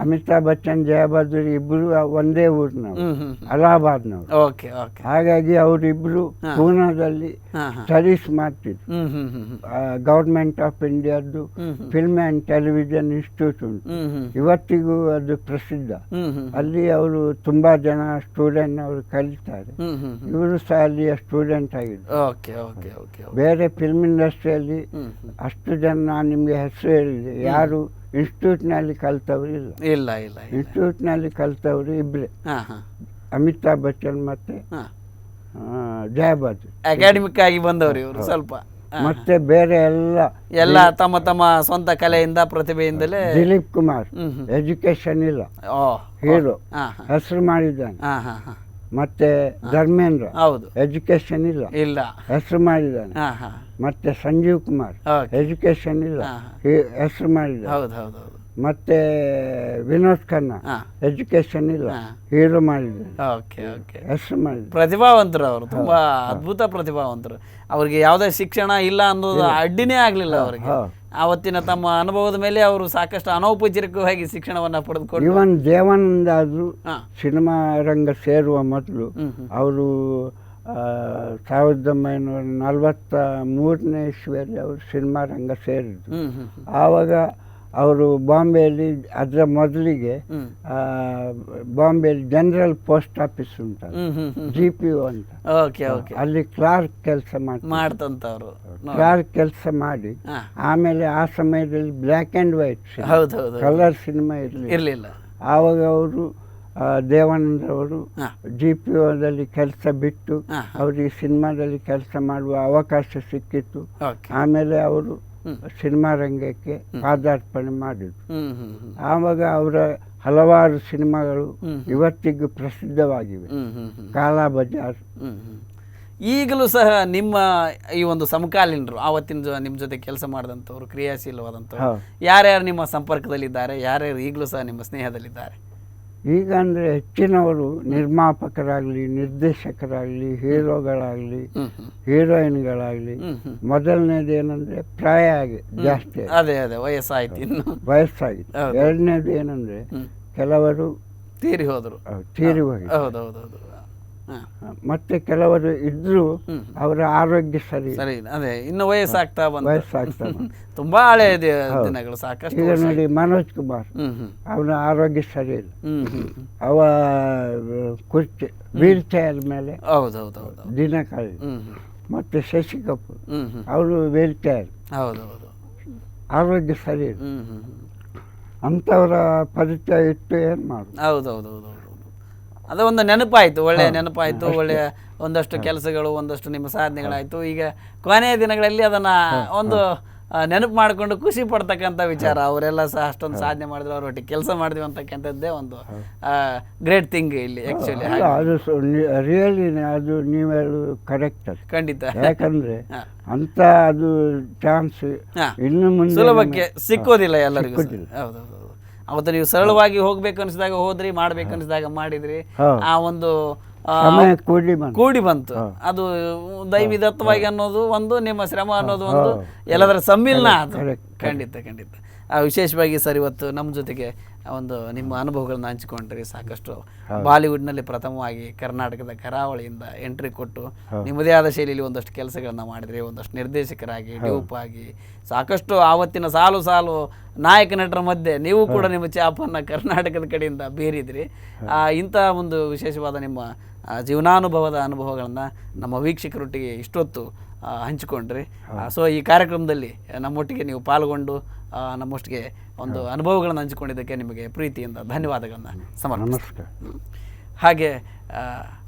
ಅಮಿತಾಬ್ ಬಚ್ಚನ್, ಜಯಾ ಬಾದುರಿ ಇಬ್ರು ಒಂದೇ ಊರಿನವರು, ಅಲಹಾಬಾದ್ನವರು. ಹಾಗಾಗಿ ಅವರಿಬ್ರು ಪೂನಾದಲ್ಲಿ ಸ್ಟಡೀಸ್ ಮಾಡ್ತಿದ್ರು. ಗವರ್ಮೆಂಟ್ ಆಫ್ ಇಂಡಿಯಾದ್ದು ಫಿಲ್ಮ್ ಆ್ಯಂಡ್ ಟೆಲಿವಿಷನ್ ಇನ್ಸ್ಟಿಟ್ಯೂಟ್ ಉಂಟು, ಇವತ್ತಿಗೂ ಅದು ಪ್ರಸಿದ್ಧ. ಅಲ್ಲಿ ಅವರು ತುಂಬಾ ಜನ ಸ್ಟೂಡೆಂಟ್ ಅವರು ಕಲಿತಾರೆ. ಇವರು ಸಹ ಅಲ್ಲಿಯ ಸ್ಟೂಡೆಂಟ್ ಆಗಿದ್ರು. ಬೇರೆ ಫಿಲ್ಮ್ ಇಂಡಸ್ಟ್ರಿಯಲ್ಲಿ ಅಷ್ಟು ಜನ ನಾನು ನಿಮ್ಗೆ ಹೆಸರು ಹೇಳಿದೆ, ಯಾರು ಇನ್ಸ್ಟಿಟ್ಯೂಟ್ನಲ್ಲಿ ಕಲ್ತವ್ರು ಇಲ್ಲ. ಇನ್ಸ್ಟಿಟ್ಯೂಟ್ನಲ್ಲಿ ಕಲ್ತವ್ರು ಇಬ್ರೆ, ಅಮಿತಾಬ್ ಬಚ್ಚನ್ ಮತ್ತೆ ಜಯಾ ಬಾದುರಿ. ಅಕಾಡೆಮಿಕ್ ಆಗಿ ಬಂದವರು ಇವರು ಸ್ವಲ್ಪ. ಮತ್ತೆ ಬೇರೆ ಎಲ್ಲ ತಮ್ಮ ತಮ್ಮ ಸ್ವಂತ ಕಲೆಯಿಂದ ಪ್ರತಿಭೆಯಿಂದಲೇ. ದಿಲೀಪ್ ಕುಮಾರ್ ಎಜುಕೇಶನ್ ಇಲ್ಲ, ಹೀರೋ ಹೆಸರು ಮಾಡಿದ್ದಾನೆ. ಮತ್ತೆ ಧರ್ಮೇಂದ್ರ ಎಜುಕೇಶನ್ ಇಲ್ಲ, ಹೆಸರು ಮಾಡಿದ್ದಾನೆ. ಮತ್ತೆ ಸಂಜೀವ್ ಕುಮಾರ್ ಎಜುಕೇಶನ್ ಇಲ್ಲ, ಹೆಸರು ಮಾಡಿದ್ದಾನೆ. ಮತ್ತೆ ವಿನೋದ್ ಖನ್ನಾ ಎಜುಕೇಶನ್ ಇಲ್ಲ, ಹೀರೋ ಮಾಡಿದ್ದಾರೆ, ಹೆಸರು ಮಾಡಿದ್ದಾರೆ. ಪ್ರತಿಭಾವಂತರು ಅವರು, ತುಂಬಾ ಅದ್ಭುತ ಪ್ರತಿಭಾವಂತರು. ಅವ್ರಿಗೆ ಯಾವುದೇ ಶಿಕ್ಷಣ ಇಲ್ಲ ಅನ್ನೋದು ಅಡ್ಡಿನೇ ಆಗ್ಲಿಲ್ಲ ಅವರಿಗೆ. ಆವತ್ತಿನ ತಮ್ಮ ಅನುಭವದ ಮೇಲೆ ಅವರು ಸಾಕಷ್ಟು ಅನೌಪಚಾರಿಕವಾಗಿ ಶಿಕ್ಷಣವನ್ನು ಪಡೆದುಕೊಂಡು ಇವನ್ ದೇವಾನಂದ ಆದರೂ ಹಾ. ಸಿನಿಮಾ ರಂಗ ಸೇರುವ ಮೊದಲು ಅವರು 1943ನೇ ಇಸ್ವಿಯಲ್ಲಿ ಅವರು ಸಿನಿಮಾ ರಂಗ ಸೇರಿದ್ರು. ಆವಾಗ ಅವರು ಬಾಂಬೆಯಲ್ಲಿ ಅದರ ಮೊದಲಿಗೆ ಬಾಂಬೆಯಲ್ಲಿ ಜನರಲ್ ಪೋಸ್ಟ್ ಆಫೀಸ್ ಉಂಟು, GPO ಅಂತ, ಓಕೆ ಓಕೆ ಅಲ್ಲಿ ಕ್ಲಾರ್ಕ್ ಕೆಲಸ ಮಾಡ್ತಂತವ್ರು ಕ್ಲಾರ್ಕ್ ಕೆಲಸ ಮಾಡಿ ಆಮೇಲೆ ಆ ಸಮಯದಲ್ಲಿ ಬ್ಲ್ಯಾಕ್ ಆ್ಯಂಡ್ ವೈಟ್ ಹೌದೌದು ಕಲರ್ ಸಿನಿಮಾ ಇರಲಿಲ್ಲ. ಆವಾಗ ಅವರು ದೇವಾನಂದ ಅವರು GPOದಲ್ಲಿ ಕೆಲಸ ಬಿಟ್ಟು ಅವರಿಗೆ ಸಿನಿಮಾದಲ್ಲಿ ಕೆಲಸ ಮಾಡುವ ಅವಕಾಶ ಸಿಕ್ಕಿತ್ತು. ಆಮೇಲೆ ಅವರು ಸಿನಿಮಾ ರಂಗಕ್ಕೆ ಪಾದಾರ್ಪಣೆ ಮಾಡಿದ್ರು. ಆವಾಗ ಅವರ ಹಲವಾರು ಸಿನಿಮಾಗಳು ಇವತ್ತಿಗೂ ಪ್ರಸಿದ್ಧವಾಗಿವೆ. ಕಾಲಾ ಬಜಾರ್. ಈಗಲೂ ಸಹ ನಿಮ್ಮ ಈ ಒಂದು ಸಮಕಾಲೀನರು ಆವತ್ತಿನ ನಿಮ್ಮ ಜೊತೆ ಕೆಲಸ ಮಾಡಿದಂಥವ್ರು, ಕ್ರಿಯಾಶೀಲವಾದಂಥವ್ರು ಯಾರ್ಯಾರು ನಿಮ್ಮ ಸಂಪರ್ಕದಲ್ಲಿದ್ದಾರೆ, ಯಾರ್ಯಾರು ಈಗಲೂ ಸಹ ನಿಮ್ಮ ಸ್ನೇಹದಲ್ಲಿದ್ದಾರೆ? ಈಗ ಅಂದರೆ ಹೆಚ್ಚಿನವರು ನಿರ್ಮಾಪಕರಾಗಲಿ, ನಿರ್ದೇಶಕರಾಗಲಿ, ಹೀರೋಗಳಾಗಲಿ, ಹೀರೋಯಿನ್ಗಳಾಗಲಿ, ಮೊದಲನೇದು ಏನಂದರೆ ಪ್ರಾಯ ಜಾಸ್ತಿ, ಅದೇ ಅದೇ ವಯಸ್ಸಾಯ್ತು, ಇನ್ನು ವಯಸ್ಸಾಗಿತ್ತು. ಎರಡನೇದು ಏನಂದರೆ ಕೆಲವರು ತೀರಿ ಹೋದರು, ತೀರಿ ಹೋಗಿ, ಹೌದೌದೌದು. ಮತ್ತೆ ಕೆಲವರು ಇದ್ರೂ ಅವರ ಆರೋಗ್ಯ ಸರಿ ಸರಿ, ಅದೇ ಇನ್ನು ವಯಸ್ಸಾಗ್ತಾ ವಯಸ್ಸಾಗ್ತಾ ತುಂಬಾ ಹಳೆ ದಿನಗಳು ಸಾಕಷ್ಟು. ಈಗ ನೋಡಿ ಮನೋಜ್ ಕುಮಾರ್, ಅವನ ಆರೋಗ್ಯ ಸರಿ ಇಲ್ಲ, ಅವ ಕುರ್ಚಿ ವೀಲ್ ಚೇರ್ ಮೇಲೆ ದಿನ ಕಳೆದ. ಮತ್ತೆ ಶಶಿ ಕಪೂರ್ ಅವರು ವೀಲ್ ಚೇರ್, ಆರೋಗ್ಯ ಸರಿ ಇಲ್ಲ. ಅಂಥವರ ಪರಿಚಯ ಇಟ್ಟು ಏನು ಮಾಡೋದು? ಹೌದೌದೌದು, ಅದು ಒಂದು ನೆನಪಾಯಿತು, ಒಳ್ಳೆಯ ನೆನಪಾಯಿತು, ಒಳ್ಳೆಯ ಒಂದಷ್ಟು ಕೆಲಸಗಳು, ಒಂದಷ್ಟು ನಿಮ್ಮ ಸಾಧನೆಗಳಾಯಿತು. ಈಗ ಕೊನೆಯ ದಿನಗಳಲ್ಲಿ ಅದನ್ನು ಒಂದು ನೆನಪು ಮಾಡಿಕೊಂಡು ಖುಷಿ ಪಡ್ತಕ್ಕಂಥ ವಿಚಾರ. ಅವರೆಲ್ಲ ಸಹ ಅಷ್ಟೊಂದು ಸಾಧನೆ ಮಾಡಿದ್ರು, ಅವರೊಟ್ಟಿಗೆ ಕೆಲಸ ಮಾಡಿದ್ವಿ ಅಂತಕ್ಕಂಥದ್ದೇ ಒಂದು ಗ್ರೇಟ್ ಥಿಂಗ್ ಇಲ್ಲಿ ಆ್ಯಕ್ಚುಲಿ. ಅದು ರಿಯಲಿ ಅದು ನೀವು ಹೇಳೋದು ಕರೆಕ್ಟ್, ಖಂಡಿತ. ಯಾಕಂದರೆ ಅಂತ ಅದು ಚಾನ್ಸ್ ಇನ್ನು ಮುಂದೆ ಸುಲಭಕ್ಕೆ ಸಿಕ್ಕೋದಿಲ್ಲ ಎಲ್ಲರಿಗೂ. ಹೌದೌದು, ಅವತ್ತು ನೀವು ಸರಳವಾಗಿ ಹೋಗ್ಬೇಕು ಅನಿಸಿದಾಗ ಹೋದ್ರಿ, ಮಾಡ್ಬೇಕು ಅನಿಸಿದಾಗ ಮಾಡಿದ್ರಿ. ಆ ಒಂದು ಕೂಡಿ ಬಂತು. ಅದು ದೈವಿದತ್ತವಾಗಿ ಅನ್ನೋದು ಒಂದು, ನಿಮ್ಮ ಶ್ರಮ ಅನ್ನೋದು ಒಂದು, ಎಲ್ಲದರ ಸಮ್ಮಿಲನ ಅದು. ಖಂಡಿತ ಖಂಡಿತ. ವಿಶೇಷವಾಗಿ ಸರ್ ಇವತ್ತು ನಮ್ಮ ಜೊತೆಗೆ ಒಂದು ನಿಮ್ಮ ಅನುಭವಗಳನ್ನ ಹಂಚಿಕೊಂಡ್ರಿ. ಸಾಕಷ್ಟು ಬಾಲಿವುಡ್ನಲ್ಲಿ ಪ್ರಥಮವಾಗಿ ಕರ್ನಾಟಕದ ಕರಾವಳಿಯಿಂದ ಎಂಟ್ರಿ ಕೊಟ್ಟು ನಿಮ್ಮದೇ ಆದ ಶೈಲಿಯಲ್ಲಿ ಒಂದಷ್ಟು ಕೆಲಸಗಳನ್ನ ಮಾಡಿದ್ರಿ. ಒಂದಷ್ಟು ನಿರ್ದೇಶಕರಾಗಿ, ಡ್ಯೂಪ್ ಆಗಿ, ಸಾಕಷ್ಟು ಆವತ್ತಿನ ಸಾಲು ಸಾಲು ನಾಯಕ ನಟರ ಮಧ್ಯೆ ನೀವು ಕೂಡ ನಿಮ್ಮ ಛಾಪನ್ನು ಕರ್ನಾಟಕದ ಕಡೆಯಿಂದ ಬೀರಿದ್ರಿ. ಇಂಥ ಒಂದು ವಿಶೇಷವಾದ ನಿಮ್ಮ ಜೀವನಾನುಭವದ ಅನುಭವಗಳನ್ನು ನಮ್ಮ ವೀಕ್ಷಕರೊಟ್ಟಿಗೆ ಇಷ್ಟೊತ್ತು ಹಂಚಿಕೊಂಡ್ರಿ. ಸೊ ಈ ಕಾರ್ಯಕ್ರಮದಲ್ಲಿ ನಮ್ಮೊಟ್ಟಿಗೆ ನೀವು ಪಾಲ್ಗೊಂಡು ನಮ್ಮೊಟ್ಟಿಗೆ ಒಂದು ಅನುಭವಗಳನ್ನು ಹಂಚಿಕೊಂಡಿದ್ದಕ್ಕೆ ನಿಮಗೆ ಪ್ರೀತಿಯಿಂದ ಧನ್ಯವಾದಗಳನ್ನು ಸಮರ್ಪಿಸ್ತೀನಿ. ಹಾಗೆ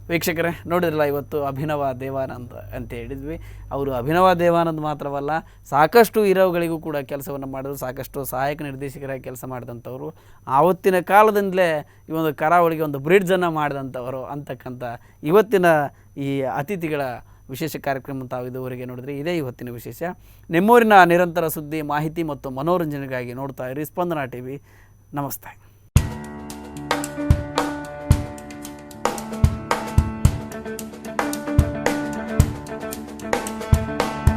ವೀಕ್ಷಕರೇ, ನೋಡಿದ್ರಲ್ಲ ಇವತ್ತು ಅಭಿನವ ದೇವಾನಂದ್ ಅಂತ ಹೇಳಿದ್ವಿ. ಅವರು ಅಭಿನವ ದೇವಾನಂದ್ ಮಾತ್ರವಲ್ಲ, ಸಾಕಷ್ಟು ಹೀರೋಗಳಿಗೂ ಕೂಡ ಕೆಲಸವನ್ನು ಮಾಡಿದ್ರು, ಸಾಕಷ್ಟು ಸಹಾಯಕ ನಿರ್ದೇಶಕರಾಗಿ ಕೆಲಸ ಮಾಡಿದಂಥವ್ರು. ಆವತ್ತಿನ ಕಾಲದಿಂದಲೇ ಈ ಒಂದು ಕರಾವಳಿಗೆ ಒಂದು ಬ್ರಿಡ್ಜನ್ನು ಮಾಡಿದಂಥವರು ಅಂತಕ್ಕಂಥ ಇವತ್ತಿನ ಈ ಅತಿಥಿಗಳ ವಿಶೇಷ ಕಾರ್ಯಕ್ರಮ ತಾವು ಇದುವರೆಗೆ ನೋಡಿದ್ರೆ ಇದೇ ಇವತ್ತಿನ ವಿಶೇಷ. ನಿಮ್ಮೂರಿನ ನಿರಂತರ ಸುದ್ದಿ, ಮಾಹಿತಿ ಮತ್ತು ಮನೋರಂಜನೆಗಾಗಿ ನೋಡ್ತಾ ಇರಿ ಸ್ಪಂದನ TV. ನಮಸ್ತೆ.